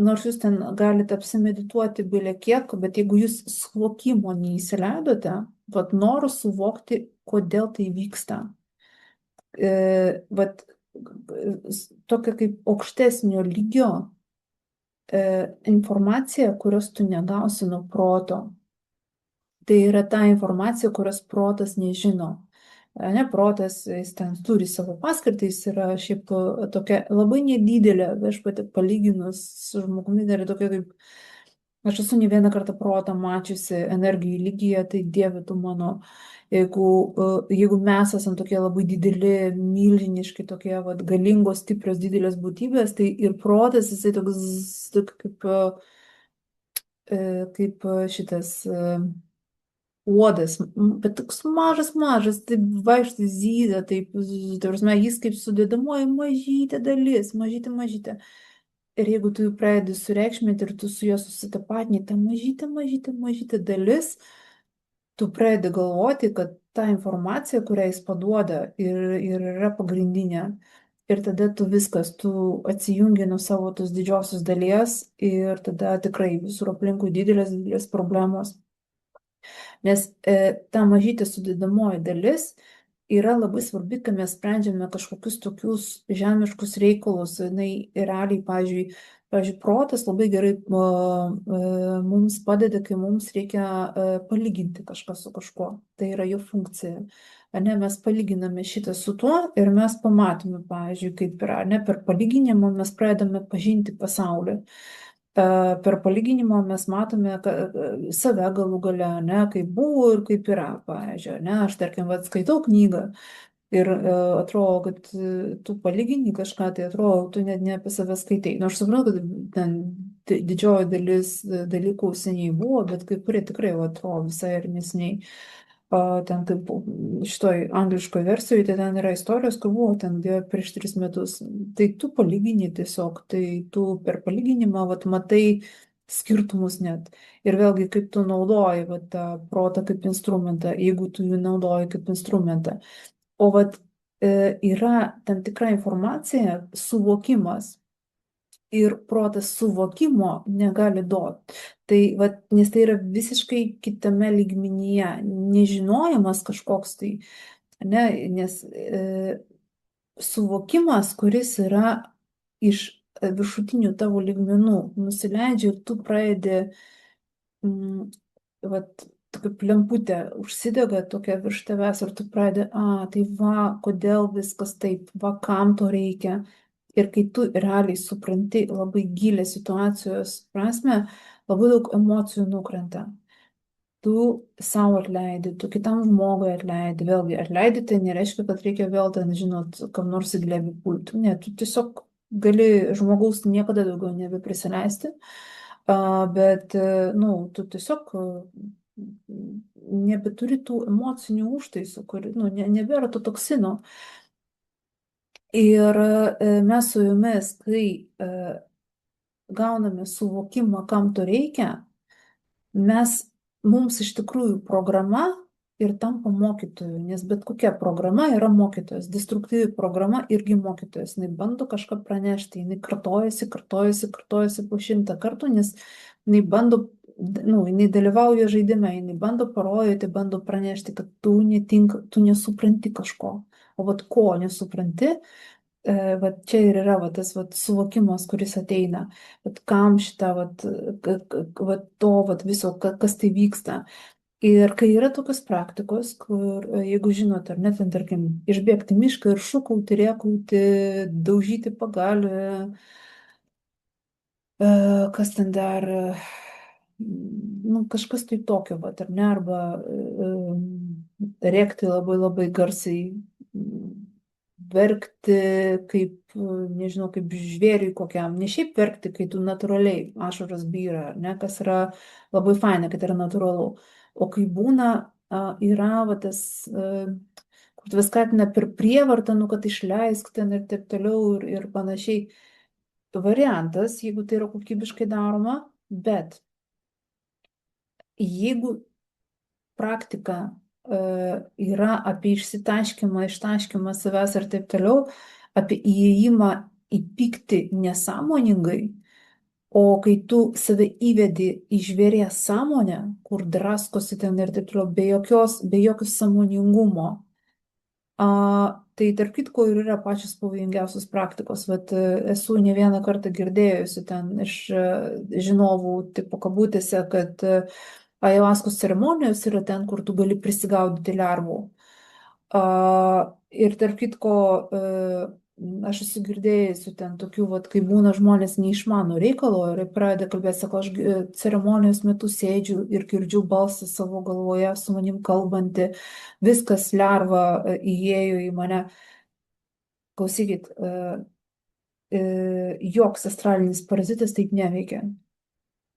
nors jūs ten galite apsimedituoti bile kiek, bet jeigu jūs suvokimo neįsileidote, vat noriu suvokti, kodėl tai vyksta. Vat tokia kaip aukštesnio lygio informacija, kurios tu negausi nuo proto. Tai yra ta informacija, kurios protas nežino. Ne, protas, jis ten turi savo paskirtį, jis yra šiaip tokia labai nedidelė, aš pati palyginus su žmogumi, dar yra tokia kaip, aš esu ne vieną kartą protą mačiusi energijų lygyje, tai dieve tu mano, jeigu mes esam tokie labai dideli, milžiniški, tokie vat, galingos, stiprios, didelės būtybės, tai ir protas, jisai toks kaip šitas uodas, bet toks mažas, taip vaikštai zyzia, taip, ta prasme, jis kaip sudėdamoji mažytė dalis, mažytė. Ir jeigu tu jų pradedi sureikšminti ir tu su juo susitapatinį, ta mažytė dalis, tu pradedi galvoti, kad ta informacija, kurią jis paduoda, ir yra pagrindinė. Ir tada tu viskas, tu atsijungi nuo savo tos didžiosios dalies ir tada tikrai visur aplinkui didelės problemos. Nes ta mažytė sudėdamoji dalis yra labai svarbi, kai mes sprendžiame kažkokius tokius žemiškus reikalus. Jinai realiai, pavyzdžiui, protas labai gerai mums padeda, kai mums reikia palyginti kažką su kažkuo. Tai yra jo funkcija. Ne, mes palyginame šitą su tuo ir mes pamatome, pavyzdžiui, kaip yra. Ne, per palyginimą mes pradedame pažinti pasaulį. Per palyginimą mes matome save galų gale, ne, kaip buvo ir kaip yra, pavyzdžiui, ne, aš tarkim, skaitau knygą ir atrodo, kad tu palygini kažką, tai atrodo, tu net ne apie save skaitai. Nu, aš suprantu, kad ten didžioji dalis dalykų seniai buvo, bet kai kurie tikrai atrodo visai ir neseniai. Ten kaip šitoj angliškoje versijoje, tai ten yra istorijos, kur buvo ten prieš 3 metus. Tai tu palygini tiesiog, tai tu per palyginimą matai skirtumus net. Ir vėlgi, kaip tu naudoji tą protą kaip instrumentą, jeigu tu jį naudoji kaip instrumentą. O yra tam tikra informacija, suvokimas. Ir protas suvokimo negali duoti. Tai, nes tai yra visiškai kitame lygmenyje, nežinojimas kažkoks tai, ne, nes suvokimas, kuris yra iš viršutinių tavo lygmenų, nusileidžia ir tu pradedi, kaip lemputė užsidega tokia virš tavęs ir tu pradedi, tai va, kodėl viskas taip, va, kam to reikia. Ir kai tu realiai supranti labai gilę situacijos prasme, labai daug emocijų nukrenta. Tu savo atleidi, tu kitam žmogui atleidi, vėlgi atleidi, tai nereiškia, kad reikia vėl ten, žinot, kam nors į glėbį pulti. Ne, tu tiesiog gali žmogaus niekada daugiau nebeprisileisti, bet, nu, tu tiesiog nebeturi tų emocinių užtaisų, kur, nu, nebėra to toksino. Ir mes su jumis, kai gauname suvokimą, kam to reikia, mums iš tikrųjų programa ir tampa mokytoju, nes bet kokia programa yra mokytojas. Destruktyvi programa irgi mokytojas. Jis bando kažką pranešti, jis kartojasi po 100 kartų, nes jis bando, jis dalyvauja žaidime, jis bando parodyti, bando pranešti, kad tu nesupranti kažko. O ko nesupranti, čia ir yra tas suvokimas, kuris ateina, kam šitą to viso, kas tai vyksta. Ir kai yra tokios praktikos, kur, jeigu žinot, ar net, tarkim, išbėgti į mišką ir šūkauti, rėkauti, daužyti pagalį, kas ten dar, nu, kažkas tai tokio, va, ar ne, arba rėkti labai labai garsiai, verkti kaip, nežinau, kaip žvėriui kokiam, ne šiaip verkti, kai tu natūraliai ašaros byra, ar ne, kas yra labai faina, kad yra natūralu, o kai būna, yra va, tas, kur tave skatina per prievartą, nu, kad išleisk ten ir taip toliau ir panašiai variantas, jeigu tai yra kokybiškai daroma, bet jeigu praktika yra apie išsitaškymą, ištaškymą savęs ir taip toliau, apie įėjimą į pyktį nesąmoningai, o kai tu save įvedi į žvėries sąmonę, kur draskosi ten ir taip toliau, be jokio sąmoningumo, tai tarp kitko ir yra pačios pavojingiausios praktikos. Vat esu ne vieną kartą girdėjusi ten iš žinovų, tipo kabutėse, kad Ajahuaskos ceremonijos yra ten, kur tu gali prisigaudyti lervų. Ir tarp kitko, aš esu girdėjusi ten tokių, vat, kai būna žmonės neišmano reikalo ir pradeda kalbėti, sako, aš ceremonijos metu sėdžiu ir girdžiu balsą savo galvoje, su manim kalbantį, viskas lerva įėjo į mane. Klausykit, joks astralinis parazitas taip neveikia.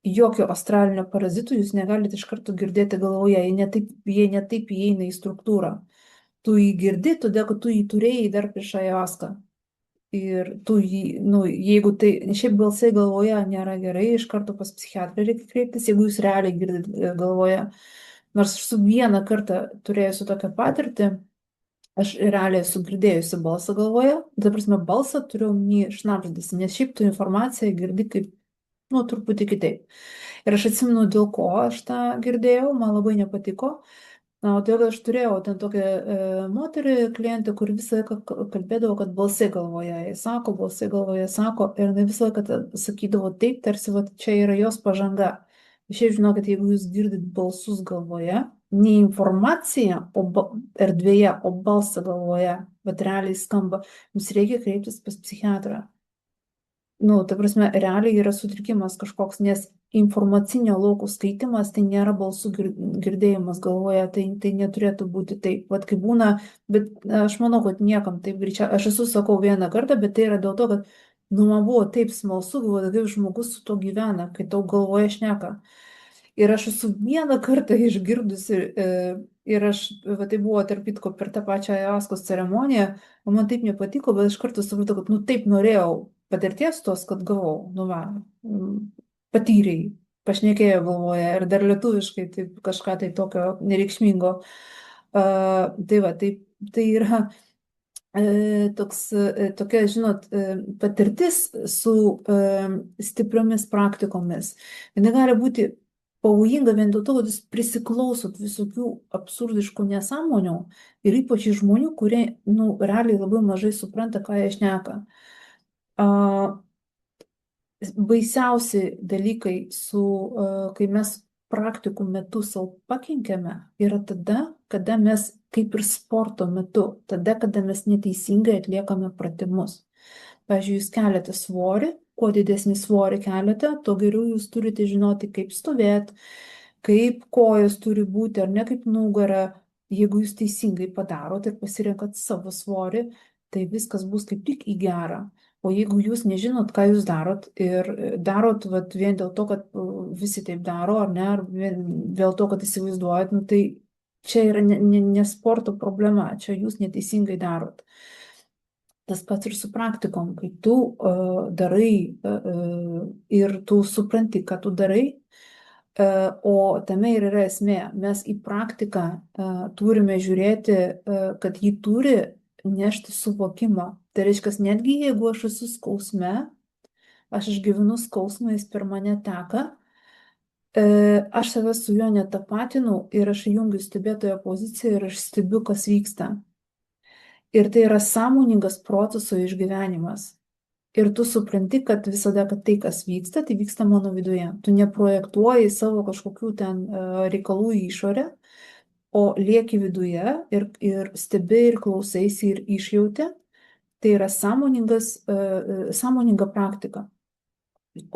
Jokio astralinio parazito jūs negalite iš karto girdėti galvoje, jie netaip įeina į struktūrą. Tu jį girdi, todėl kad tu jį turėjai dar prieš Ajavaską. Ir tu jį, nu, jeigu tai, šiaip balsai galvoje nėra gerai, iš karto pas psichiatrą reikia kreiptis, jeigu jūs realiai girdit galvoje. Nors aš su vieną kartą turėjusi tokią patirtį, aš realiai esu girdėjusi balsą galvoje, ta prasme balsą turiu šnabždasi, nes šiaip tu informaciją girdi kaip, nu, truputį kitaip. Ir aš atsimenu, dėl ko aš tą girdėjau, man labai nepatiko. Na, o todėl aš turėjau ten tokią moterį klientę, kur visą laiką kalbėdavo, kad balsai galvoje, balsai galvoje sako, ir jinai visą laiką sakydavo taip, tarsi va, čia yra jos pažanga. Šiaip žinokit, jeigu jūs girdit balsus galvoje, ne informacija erdvėje, o balsą galvoje, bet realiai skamba, jums reikia kreiptis pas psichiatrą. Nu, ta prasme, realiai yra sutrikimas kažkoks, nes informacinio laukų skaitimas tai nėra balsų girdėjimas galvoje, tai neturėtų būti taip. Vat kai būna, bet aš manau, kad niekam taip greičiau, aš esu sakau vieną kartą, bet tai yra dėl to, kad, nu, man buvo taip smalsu, galvoju, kaip žmogus su to gyvena, kai tau galvoje šneka. Ir aš esu vieną kartą išgirdusi, ir aš, va, tai buvo tarp kitko per tą pačią Ajahuaskos ceremoniją, man taip nepatiko, bet iš karto supratau, kad, nu, taip norėjau patirties tos, kad gavau, nu va, patyrėjai, pašnekėjo galvoje ir dar lietuviškai taip kažką tai tokio nereikšmingo. Tai va, tai yra tokia, žinot, patirtis su stipriomis praktikomis. Jis gali būti pavojinga vien dėl to, kad jūs prisiklausot visokių absurdiškų nesąmonių ir ypač iš žmonių, kurie, nu, realiai labai mažai supranta, ką jie šneka. Baisiausi dalykai, kai mes praktikų metu savo pakenkiame, yra tada, kada mes, kaip ir sporto metu, tada, kada mes neteisingai atliekame pratimus. Pavyzdžiui, jūs keliate svorį, kuo didesnį svorį keliate, tuo geriau jūs turite žinoti, kaip stovėti, kaip kojos turi būti, ar ne kaip nugara. Jeigu jūs teisingai padarot ir pasirenkat savo svorį, tai viskas bus kaip tik į gerą. O jeigu jūs nežinot, ką jūs darot ir darot vat, vien dėl to, kad visi taip daro, ar ne, ar vien dėl to, kad įsivaizduojat, nu, tai čia yra ne sporto problema, čia jūs neteisingai darot. Tas pats ir su praktikom, kai tu darai ir tu supranti, ką tu darai, o tame ir yra esmė. Mes į praktiką turime žiūrėti, kad ji turi nešti suvokimą. Tai reiškia, netgi jeigu aš esu skausme, aš išgyvenu skausmą, jis per mane teka, aš save su juo netapatinu ir aš įjungiu stebėtojo poziciją ir aš stebiu, kas vyksta. Ir tai yra sąmoningas proceso išgyvenimas. Ir tu supranti, kad visada, kad tai, kas vyksta, tai vyksta mano viduje. Tu neprojektuoji savo kažkokių ten reikalų į išorę, o lieki viduje ir stebi ir klausaisi ir išjauti. Tai yra sąmoninga praktika.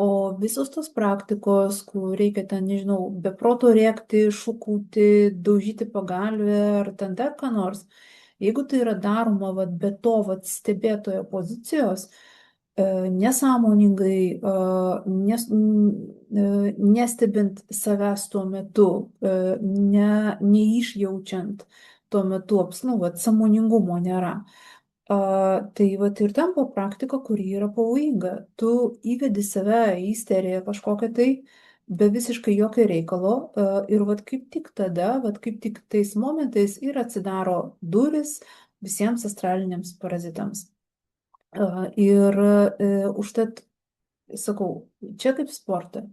O visos tos praktikos, kur reikia ten, nežinau, be proto rėkti, šukauti, daužyti pagalvę ar ten dar ką nors, jeigu tai yra daroma vat, be to vat, stebėtojo pozicijos, nesąmoningai, nestebint savęs tuo metu, neišjaučiant tuo metu, nu, vat, sąmoningumo nėra. Tai vat ir tampa praktika, kuri yra pavojinga. Tu įvedi save į isteriją kažkokią tai, be visiškai jokio reikalo. Ir vat kaip tik tada, vat kaip tik tais momentais ir atsidaro duris visiems astraliniams parazitams. Ir užtat, sakau, čia kaip sporte.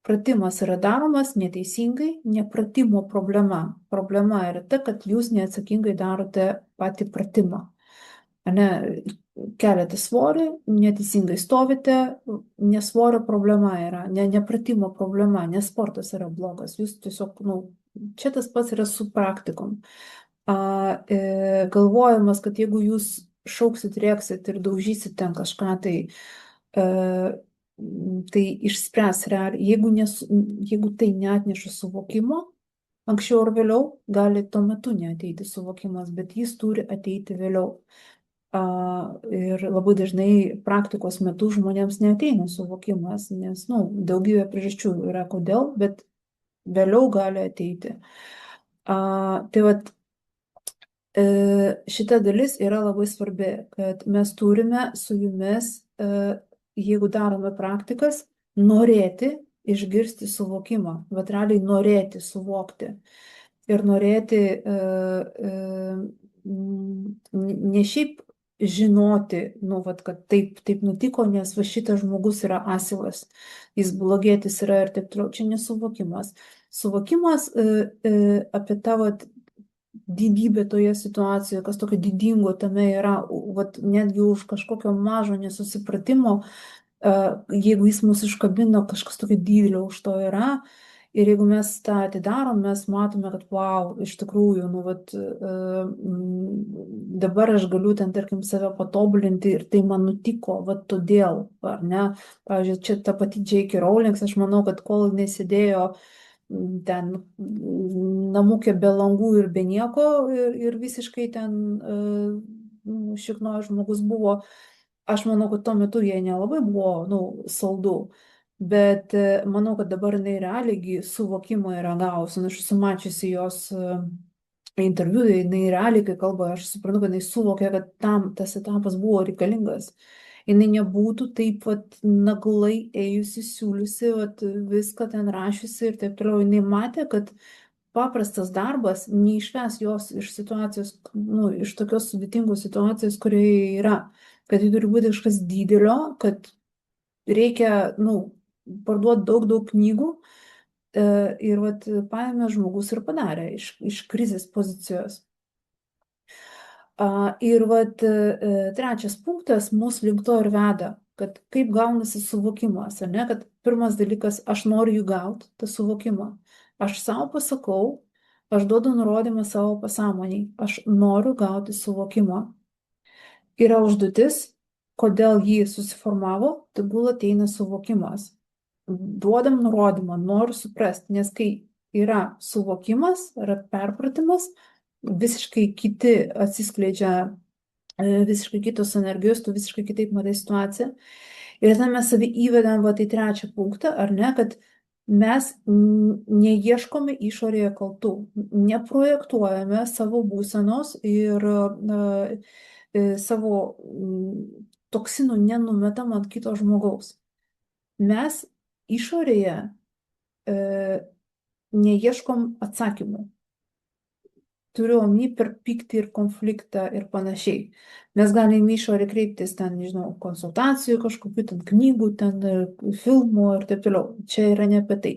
Pratimas yra daromas neteisingai, nepratimo problema. Problema yra ta, kad jūs neatsakingai darote patį pratimą. Ne, keliate svorį, neteisingai stovite, nesvorio problema yra, nepratimo problema, nes sportas yra blogas. Jūs tiesiog, čia tas pats yra su praktikom. Galvojimas, kad jeigu jūs šauksit, rėksit ir daužysit ten kažką, tai išspręs realiai. Jeigu tai neatneša suvokimo, anksčiau ar vėliau gali tuo metu neateiti suvokimas, bet jis turi ateiti vėliau. Ir labai dažnai praktikos metu žmonėms neateina suvokimas, nes, daugybė priežasčių yra kodėl, bet vėliau gali ateiti. Tai vat, šita dalis yra labai svarbi, kad mes turime su jumis, jeigu darome praktikas, norėti išgirsti suvokimą, bet realiai norėti suvokti. Ir norėti ne šiaip žinoti, kad taip nutiko, nes va šitas žmogus yra asilas, jis blogietis yra ir taip toliau, čia nesuvokimas. Suvokimas apie tavo didybę toje situacijoje, kas tokio didingo tame yra, netgi už kažkokio mažo nesusipratimo, jeigu jis mus iškabino, kažkas tokio didelio už to yra. Ir jeigu mes tą atidarom, mes matome, kad wow, iš tikrųjų, dabar aš galiu ten, tarkim, save patobulinti ir tai man nutiko, todėl, ar ne? Pavyzdžiui, čia ta pati J.K. Rowling, aš manau, kad kol nesėdėjo ten namukė be langų ir be nieko ir visiškai ten šiknojas žmogus buvo, aš manau, kad tuo metu jai nelabai buvo, saldu. Bet manau, kad dabar jinai realiai suvokimo yra gavusi. Aš esu mačiusi jos interviu, jinai realiai, kai kalba, aš suprantu, kad jinai suvokė, kad tam tas etapas buvo reikalingas. Jinai nebūtų taip naglai ėjusi, siūliusi, viską ten rašiusi ir taip toliau. Jinai matė, kad paprastas darbas neišves jos iš situacijos, iš tokios sudėtingos situacijos, kurioje yra. Kad tai turi būti kažkas didelio, kad reikia, parduoti daug knygų ir paėmė žmogus ir padarė iš krizės pozicijos. Ir trečias punktas mus link to ir veda, kad kaip gaunasi suvokimas, ar ne, kad pirmas dalykas, aš noriu jų gauti, tą suvokimą. Aš savo pasakau, aš duodu nurodymą savo pasąmoniai, aš noriu gauti suvokimą. Yra užduotis, kodėl jį susiformavo, tegul ateina suvokimas. Duodam nurodymą, noriu suprasti, nes kai yra suvokimas, yra perpratimas, visiškai kiti atsiskleidžia, visiškai kitos energijos, tu visiškai kitaip matai situaciją. Ir tada mes savį įvedam į trečią punktą, ar ne, kad mes neieškome išorėje kaltų, neprojektuojame savo būsenos ir savo toksinų nenumetam ant kito žmogaus. Mes išorėje neieškom atsakymų. Turiu omeny per pyktį ir konfliktą ir panašiai. Mes galime išorę kreiptis ten, nežinau, konsultacijų kažkokių, ten knygų, ten filmų ir taip toliau. Čia yra ne apie tai.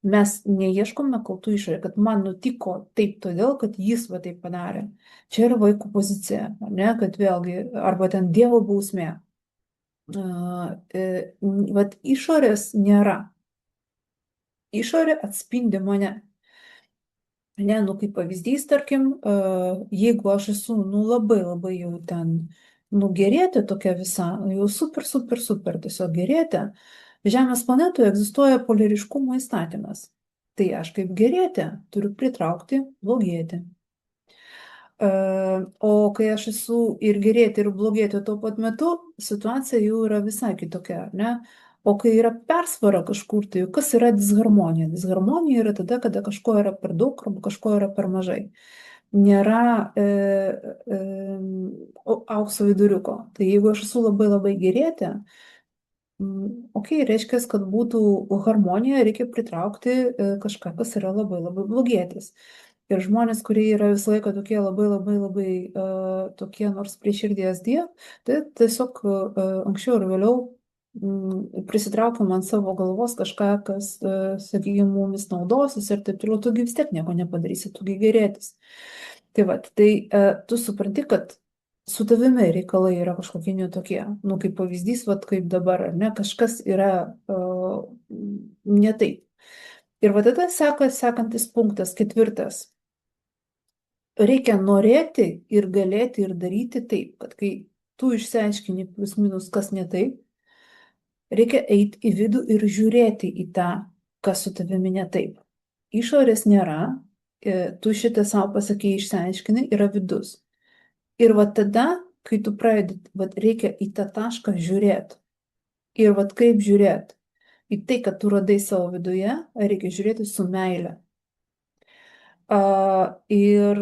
Mes neieškome kaltų išorė, kad man nutiko taip todėl, kad jis taip padarė. Čia yra vaiko pozicija, ne, kad vėlgi, arba ten Dievo bausmė. Vat išorės nėra. Išorė atspindi mane. Ne, nu kaip pavyzdys, tarkim, jeigu aš esu, nu labai labai jau ten, nu gerėtė tokia visa, jau super, super, super, tiesiog gerėtė, Žemės planetoje egzistuoja polariškumo įstatymas. Tai aš kaip gerėtė turiu pritraukti blogietį. O kai aš esu ir gerėti, ir blogėti tuo pat metu, situacija jau yra visai kitokia, ne? O kai yra persvara kažkur, tai kas yra disharmonija? Disharmonija yra tada, kada kažko yra per daug arba kažko yra per mažai. Nėra aukso viduriuko. Tai jeigu aš esu labai labai gerėti, ok, reiškia, kad būtų harmonija, reikia pritraukti kažką, kas yra labai labai blogėtis. Ir žmonės, kurie yra visą laiką tokie labai labai labai tokie nors prie širdies die, tai tiesiog anksčiau ir vėliau prisitraukiam ant savo galvos kažką, kas, sakykime, mumis naudosis ir taip toliau, tugi vis tiek nieko nepadarysi, tugi gerėtis. Tai va, tai tu supranti, kad su tavimi reikalai yra kažkokie netokie. Nu, kaip pavyzdys, vat, kaip dabar, ar ne, kažkas yra ne taip. Ir va tada sekantis punktas, ketvirtas. Reikia norėti ir galėti ir daryti taip, kad kai tu išsiaiškini plius minus, kas ne taip, reikia eiti į vidų ir žiūrėti į tą, kas su tavimi ne taip. Išorės nėra, tu šitą savo pasakėjai išsiaiškinai, yra vidus. Ir va tada, kai tu pradedi, va, reikia į tą tašką žiūrėti. Ir va kaip žiūrėti? Į tai, kad tu radai savo viduje, reikia žiūrėti su meile. Ir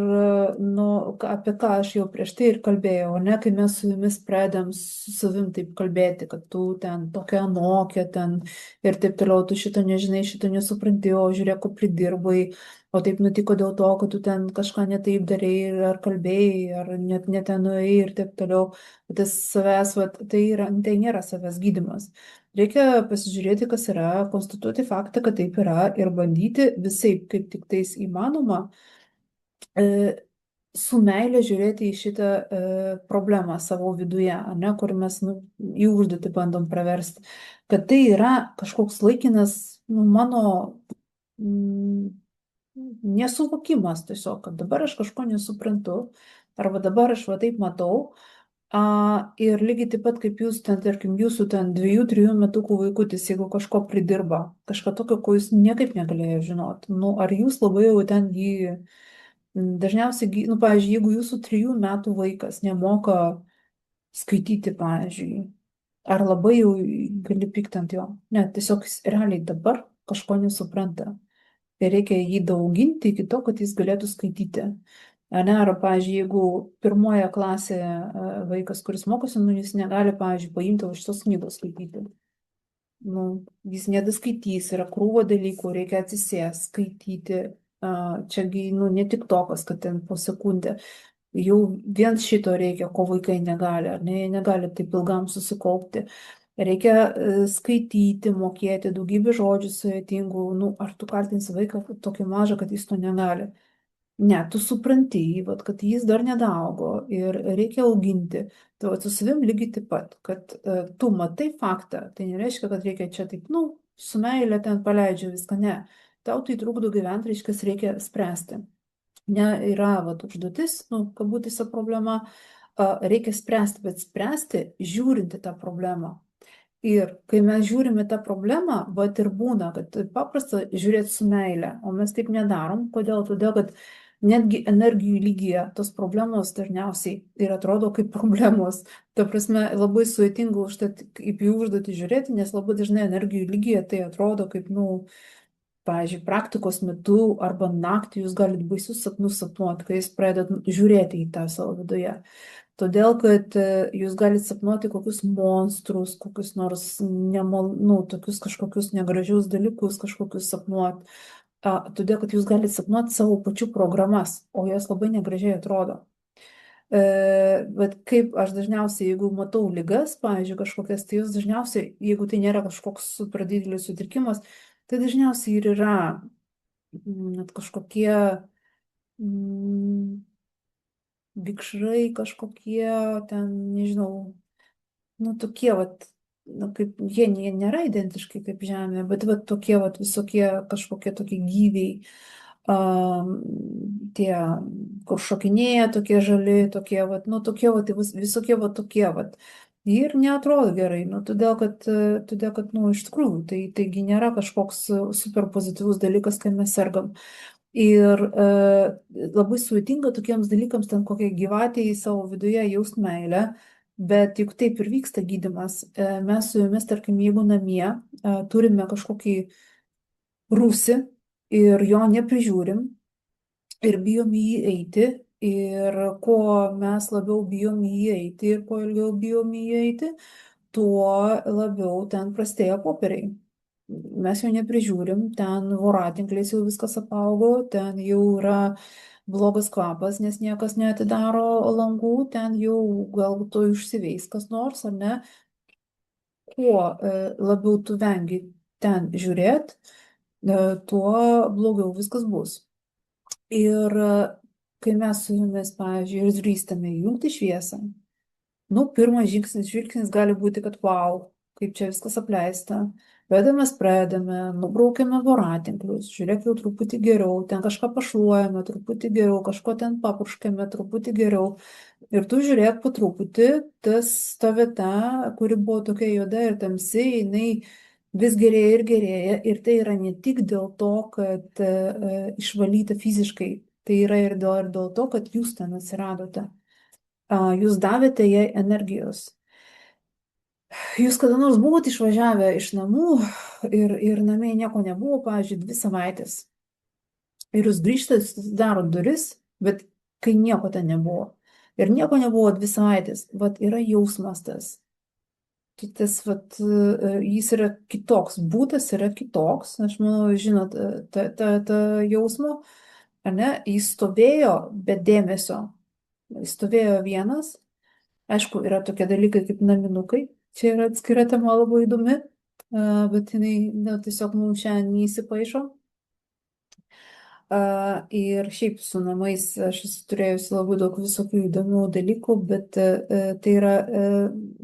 nu, apie ką aš jau prieš tai ir kalbėjau, ne, kai mes su jumis pradėm su savim taip kalbėti, kad tu ten tokia anokia ten ir taip toliau, tu šito nežinai, šito nesupranti, o žiūrėk, ko pridirbai, o taip nutiko dėl to, kad tu ten kažką netaip darėjai, ar kalbėjai, ar net ten nuėjai ir taip toliau. Tas savęs, tai nėra savęs gydimas. Reikia pasižiūrėti, kas yra, konstatuoti faktą, kad taip yra ir bandyti visai, kaip tik tais įmanoma, su meilė žiūrėti į šitą problemą savo viduje, ne, kur mes į užduotį bandom praversti, kad tai yra kažkoks laikinas mano nesuvokimas tiesiog, kad dabar aš kažko nesuprantu, arba dabar aš va taip matau. Ir lygiai taip pat kaip jūs ten, tarkim, jūsų ten 2-3 metukų vaikutis, jeigu kažko pridirba, kažką tokio, ko jūs niekaip negalėjo žinoti, nu, ar jūs labai jau ten jį, dažniausiai, nu, pavyzdžiui, jeigu jūsų 3 metų vaikas nemoka skaityti, pavyzdžiui, ar labai jau gali pykti ant jo, ne, tiesiog jis realiai dabar kažko nesupranta. Ir reikia jį dauginti iki to, kad jis galėtų skaityti. Ne, ar, pavyzdžiui, jeigu pirmoje klasėje vaikas, kuris mokosi, nu, jis negali, pavyzdžiui, paimti už šitos knygos skaityti. Nu, jis nedaskaitys, yra krūvo dalykų, reikia atsisės, skaityti. Čiagi, nu, ne tik tokas, kad ten po sekundę. Jau vien šito reikia, ko vaikai negali, ar ne, jie negali taip ilgam susikaupti. Reikia skaityti, mokėti daugybę žodžių sudėtingų, nu, ar tu kaltinsi vaiką tokį mažą, kad jis to negali. Ne, tu supranti, vat, kad jis dar nedaugo ir reikia auginti. Tai vat, su savim lygiai taip pat, kad tu matai faktą, tai nereiškia, kad reikia čia taip, nu, su meilė ten paleidžia viską, ne. Tau tai trukdo gyventi, reiškia, reikia spręsti. Ne, yra vat, užduotis, nu, kabutėse problema, reikia spręsti, bet spręsti žiūrinti tą problemą. Ir kai mes žiūrime tą problemą, vat ir būna, kad paprasta žiūrėti su meile, o mes taip nedarom. Kodėl? Todėl, kad netgi energijų lygyje tos problemos dažniausiai ir atrodo kaip problemos. Ta prasme, labai sudėtinga užtat kaip jų užduotį žiūrėti, nes labai dažnai energijų lygyje tai atrodo kaip, nu, pavyzdžiui, praktikos metu arba naktį jūs galite baisius sapnus sapnuoti, kai jūs pradedat žiūrėti į tą savo viduje. Todėl, kad jūs galite sapnuoti kokius monstrus, kokius nors tokius kažkokius negražius dalykus, kažkokius sapnuoti. Todėl, kad jūs galite sapnuoti savo pačių programas, o jos labai negražiai atrodo. Bet kaip aš dažniausiai, jeigu matau ligas, pavyzdžiui, kažkokias, tai jos dažniausiai, jeigu tai nėra kažkoks super didelis sutrikimas, tai dažniausiai ir yra net kažkokie vikšrai kažkokie, ten, nežinau, nu tokie, vat, na, kaip jie nėra identiškai kaip Žemė, bet va, tokie va, visokie kažkokie tokie gyviai, um, tie, kur šokinėja, tokie žali, tokie va, nu, tokie va, tai visokie va tokie va. Ir neatrodo gerai, nu, todėl kad, nu, iš tikrųjų, taigi nėra kažkoks super pozityvus dalykas, kai mes sergam. Ir labai sudėtinga tokiems dalykams ten kokiai gyvatėjai savo viduje jaust meilę, bet juk taip ir vyksta gydymas. Mes su jumis, tarkim, jeigu namie turime kažkokį rūsį ir jo neprižiūrim ir bijom į jį eiti, ir kuo mes labiau bijom į jį eiti ir kuo ilgiau bijom į jį eiti, tuo labiau ten prastėja popieriai. Mes jo neprižiūrim, ten voratinkliais jau viskas apaugo, ten jau yra blogas kvapas, nes niekas neatidaro langų, ten jau galbūt to užsiveis kas nors, ar ne. Kuo labiau tu vengi ten žiūrėt, tuo blogiau viskas bus. Ir kai mes su jumis, pavyzdžiui, išdrįstame įjungti šviesą, nu, pirmas žvilgsnis gali būti, kad wow, kaip čia viskas apleista. Bet mes pradedame, nubraukiame voratinklius, žiūrėk jau truputį geriau, ten kažką pašluojame truputį geriau, kažko ten papurškame truputį geriau. Ir tu žiūrėk po truputį, ta vieta, kuri buvo tokia juoda ir tamsi, jinai vis gerėja ir gerėja. Ir tai yra ne tik dėl to, kad išvalyta fiziškai, tai yra ir dėl to, kad jūs ten atsiradote. Jūs davėte jai energijos. Jūs kada nors buvote išvažiavę iš namų ir namie nieko nebuvo, pavyzdžiui, 2 savaitės. Ir jūs grįžtate, darot duris, bet kai nieko ten nebuvo. Ir nieko nebuvo 2 savaitės. Vat yra jausmas tas. Tas, vat, jis yra kitoks. Būtas yra kitoks. Aš manau, žinot, tą jausmą, ar ne? Jis stovėjo be dėmesio. Jis stovėjo vienas. Aišku, yra tokie dalykai kaip naminukai. Čia yra atskira tema labai įdomi, bet jinai tiesiog mums šiandien neįsipaišo. Ir šiaip su namais aš esu turėjusi labai daug visokių įdomių dalykų, bet tai yra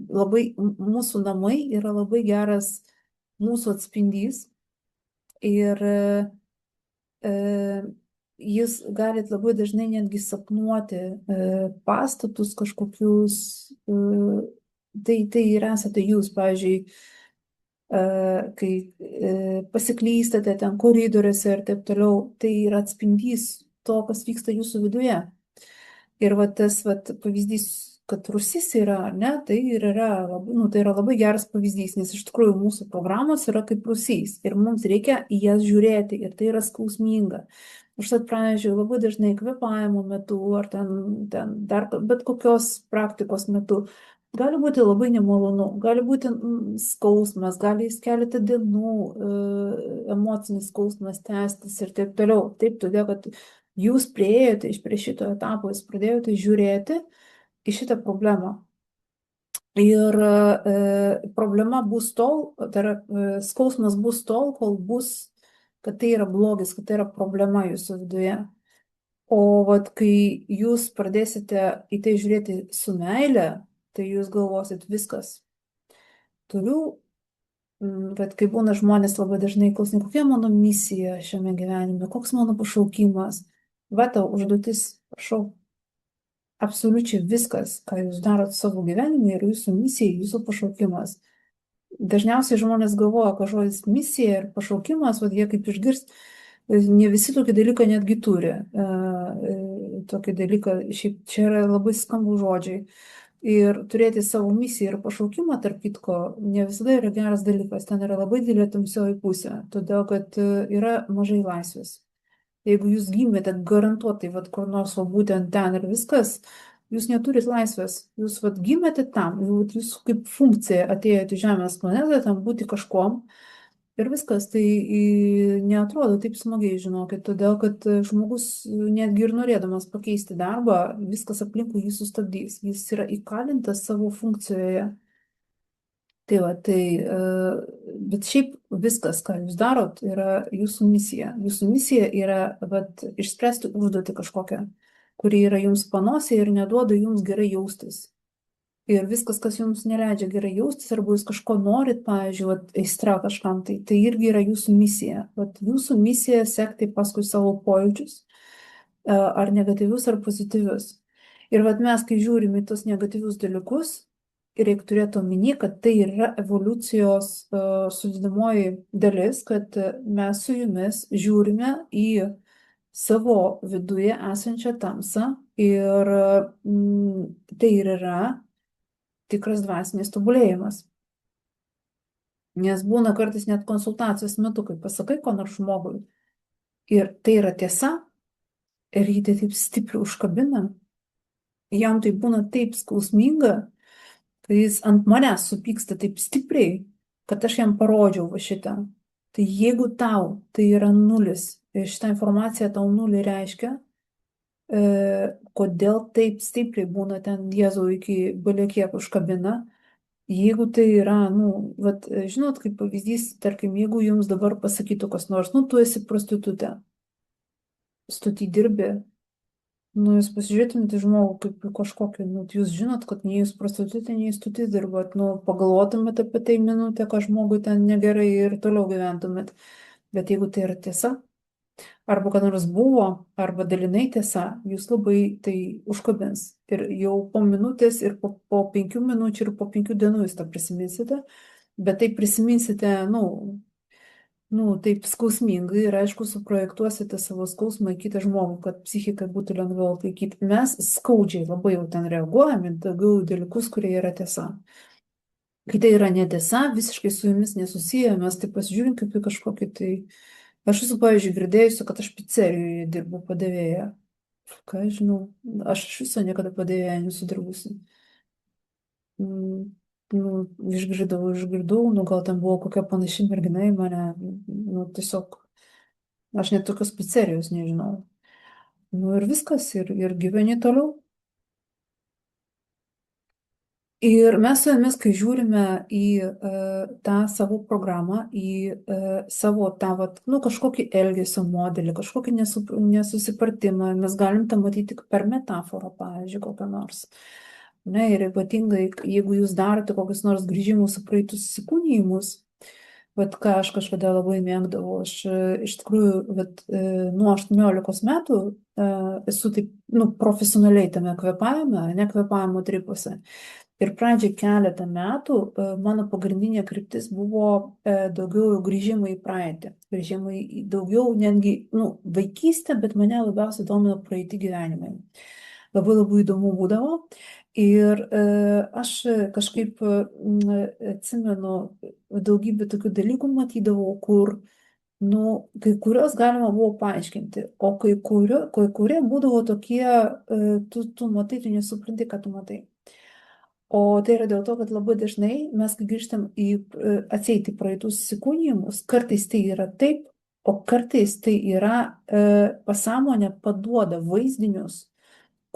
labai, mūsų namai yra labai geras mūsų atspindys. Ir jūs galit labai dažnai netgi sapnuoti pastatus kažkokius, tai ir esate jūs, pavyzdžiui, kai pasiklystate ten koridoriuose ir taip toliau, tai yra atspindys to, kas vyksta jūsų viduje. Ir va tas pavyzdys, kad rūsis yra, ne, tai yra labai geras pavyzdys, nes iš tikrųjų mūsų programos yra kaip rūsys ir mums reikia į jas žiūrėti ir tai yra skausminga. Užtat, pavyzdžiui, labai dažnai kvėpavimo metu ar ten dar bet kokios praktikos metu gali būti labai nemalonu, gali būti skausmas, gali jis keletą dienų emocinis skausmas tęstis ir taip toliau. Taip, todėl, kad jūs prieėjote prie šito etapo, jūs pradėjote žiūrėti į šitą problemą. Ir problema bus tol, tai yra skausmas bus tol, kol bus, kad tai yra blogis, kad tai yra problema jūsų viduje. O vat, kai jūs pradėsite į tai žiūrėti su meile, tai jūs galvosit viskas. Turiu, bet kai būna žmonės labai dažnai klausia, kokia mano misija šiame gyvenime, koks mano pašaukimas. Va tau užduotis, prašau. Absoliučiai viskas, ką jūs darot savo gyvenime, yra jūsų misija, jūsų pašaukimas. Dažniausiai žmonės galvoja, kad žodis misija ir pašaukimas, o jie kaip išgirs, ne visi tokį dalyką netgi turi. Tokį dalyką, šiaip čia yra labai skambų žodžiai. Ir turėti savo misiją ir pašaukimą, tarp kitko, ne visada yra geras dalykas. Ten yra labai didelė tamsioji pusė, todėl kad yra mažai laisvės. Jeigu jūs gimėte garantuotai, kur nors būtent ten ir viskas, jūs neturit laisvės, jūs gimėte tam, jūs kaip funkcija atėjote į Žemės planetą, tam būti kažkuom ir viskas, tai neatrodo taip smagiai, žinokit, todėl kad žmogus netgi ir norėdamas pakeisti darbą, viskas aplinkui jį sustabdys, jis yra įkalintas savo funkcijoje. Bet šiaip viskas, ką jūs darot, yra jūsų misija. Jūsų misija yra išspręsti užduotį kažkokią, kuri yra jums panosė ir neduoda jums gerai jaustis. Ir viskas, kas jums neleidžia gerai jaustis, arba jūs kažko norit, pavyzdžiui, aistra kažkam, tai irgi yra jūsų misija. Vat jūsų misija sekti paskui savo pojūčius, ar negatyvius, ar pozityvius. Ir vat mes, kai žiūrim į tos negatyvius dalykus, reikia turėti omeny, kad tai yra evoliucijos sudedamoji dalis, kad mes su jumis žiūrime į savo viduje esančią tamsą ir tai ir yra tikras dvasinis tobulėjimas. Nes būna kartais net konsultacijos metu, kai pasakai ko nors žmogui ir tai yra tiesa, ir jį tai taip stipriai užkabina, jam tai būna taip skausminga, kai jis ant manęs supyksta taip stipriai, kad aš jam parodžiau va šitą. Tai jeigu tau tai yra nulis ir šitą informaciją tau nulį reiškia, kodėl taip stipriai būna ten Jėzau iki balekiek užkabina, jeigu tai yra, vat, žinot, kaip pavyzdys, tarkim, jeigu jums dabar pasakytų kas nors, tu esi prostitutė, stoti dirbi, jūs pasižiūrėtumėte žmogų kaip kažkokį, jūs žinot, kad nei jūs prostitutė, nei stoti dirbat, pagalvotumėte apie tai minutę, kad žmogui ten negerai ir toliau gyventumėt. Bet jeigu tai yra tiesa, arba kad nors buvo, arba dalinai tiesa, jūs labai tai užkabins. Ir jau po minutės, ir po 5 minučių, ir po 5 dienų jūs tą prisiminsite, bet tai prisiminsite, taip skausmingai ir aišku, suprojektuosite savo skausmą į kitą žmogų, kad psichikai būtų lengviau atlaikyti. Mes skaudžiai labai jau ten reaguojame, daugiau dalykus, kurie yra tiesa. Kai tai yra netiesa, visiškai su jumis nesusiję, mes tai pasižiūrim kaip į kažkokį tai... Aš esu, pavyzdžiui, girdėjusi, kad aš pizzerijoje dirbu padavėja. Ką aš žinau, aš iš viso niekada padavėja nesu dirbusi. Išgirdau, gal ten buvo kokia panaši mergina į mane, tiesiog, aš net tokios pizzerijos nežinau. Ir viskas, ir gyveni toliau. Ir mes su jumis, kai žiūrime į tą savo programą, į savo tą, kažkokį elgesio modelį, kažkokį nesusipratimą, mes galim tą matyti per metaforą, pavyzdžiui, kokią nors. Ir ypatingai, jeigu jūs darote kokius nors grįžimus į praeitus įsikūnijimus, ką aš kažkada labai mėgdavau, aš iš tikrųjų, nuo 18 metų esu taip, profesionaliai tame kvėpavime, ne kvėpavimo tripuose. Ir pradžiai keletą metų mano pagrindinė kryptis buvo daugiau grįžimai į praeitį. Grįžimai daugiau netgi, vaikystė, bet mane labiausiai domino praeitį gyvenimai. Labai labai įdomu būdavo. Ir aš kažkaip atsimenu, daugybę tokių dalykų matydavau, kur, kai kurios galima buvo paaiškinti, o kai kurie būdavo tokie, tu matai, tu nesupranti, ką tu matai. O tai yra dėl to, kad labai dažnai mes, kai grįžtam atseit į praeitus įsikūnijimus, kartais tai yra taip, o kartais tai yra pasąmonė paduoda vaizdinius,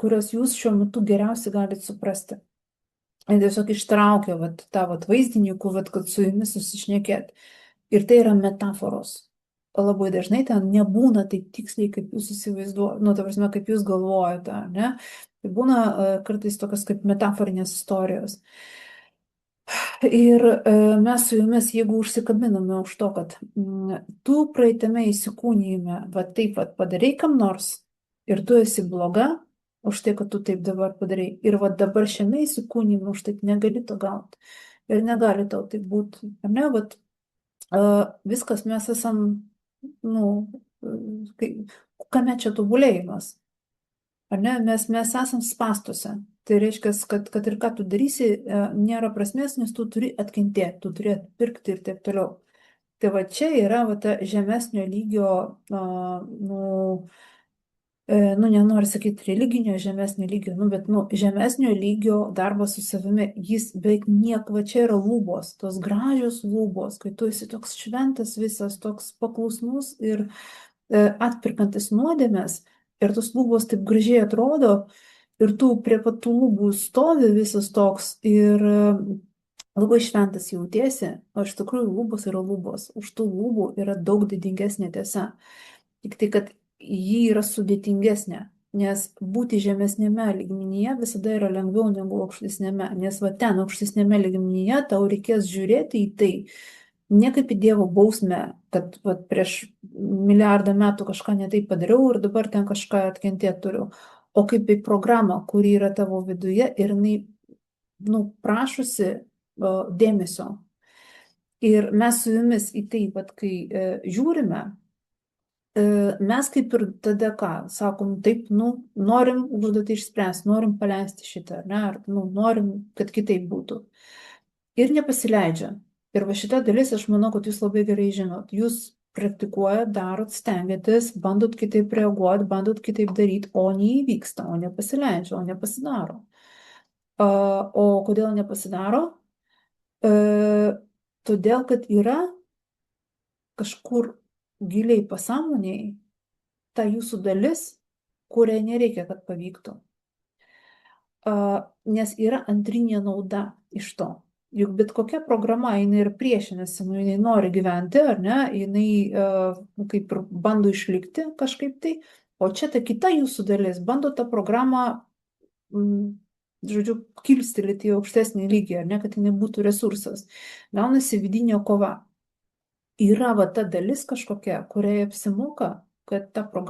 kuriuos jūs šiuo metu geriausiai galite suprasti. Ir tiesiog ištraukia tą vaizdinį, kad su jumis susišnekėt. Ir tai yra metaforos. Labai dažnai ten nebūna taip tiksliai, kaip jūs įsivaizduojate, ta prasme, kaip jūs galvojate, ne? Tai būna kartais tokios kaip metaforinės istorijos. Ir mes su jumis, jeigu užsikabiname už to, kad tu praeitame įsikūnijime, taip padarai kam nors ir tu esi bloga už tai, kad tu taip dabar padarai. Ir dabar šiame įsikūnijime už taip negali to gauti. Ir negali tau taip būti. Ar ne? Viskas mes esam, kame čia tobulėjimas? Ar ne? Mes esam spastuose. Tai reiškia, kad ir ką tu darysi, nėra prasmės, nes tu turi atkentėti, tu turi atpirkti ir taip toliau. Tai čia yra ta žemesnio lygio, nenoriu sakyti religinio žemesnio lygio, bet žemesnio lygio darbas su savimi, jis beveik nieko, čia yra lūbos, tos gražios lūbos, kai tu esi toks šventas visas, toks paklusnus ir atpirkantis nuodėmes. Ir tos lūbos taip gražiai atrodo, ir tu prie patų lūbų stovi visas toks ir labai šventas jautiesi, o iš tikrųjų lūbos yra lūbos. Už tų lūbų yra daug didingesnė tiesa. Tik tai, kad ji yra sudėtingesnė. Nes būti žemesnėme lygmenyje visada yra lengviau negu aukštesnėme, nes va ten aukštesnėme lygmenyje tau reikės žiūrėti į tai ne kaip į Dievo bausmę, kad va, prieš milijardą metų kažką netaip padariau ir dabar ten kažką atkentėti turiu, o kaip į programą, kuri yra tavo viduje ir jinai, nu, prašosi dėmesio. Ir mes su jumis į tai, vat, kai žiūrime, mes kaip ir tada ką, sakom, taip, nu, norim užduotį išspręsti, norim paleisti šitą, ne, ar, nu, norim, kad kitaip būtų. Ir nepasileidžia. Ir va šita dalis, aš manau, kad jūs labai gerai žinot. Jūs praktikuojat, darot, stengiatės, bandot kitaip reaguoti, bandot kitaip daryti, o neįvyksta, o nepasileidžia, o nepasidaro. O kodėl nepasidaro? Todėl, kad yra kažkur giliai pasąmonėje ta jūsų dalis, kuriai nereikia, kad pavyktų. Nes yra antrinė nauda iš to. Juk bet kokia programa, jinai ir priešinasi, nu, jinai nori gyventi, ar ne, jinai kaip ir bando išlikti kažkaip tai, o čia ta kita jūsų dalis, bando tą programą, žodžiu, kilstelėti į aukštesnį lygį, ar ne, kad jinai būtų resursas. Gaunasi vidinė kova. Yra va ta dalis kažkokia, kuriai apsimoka, kad ta programa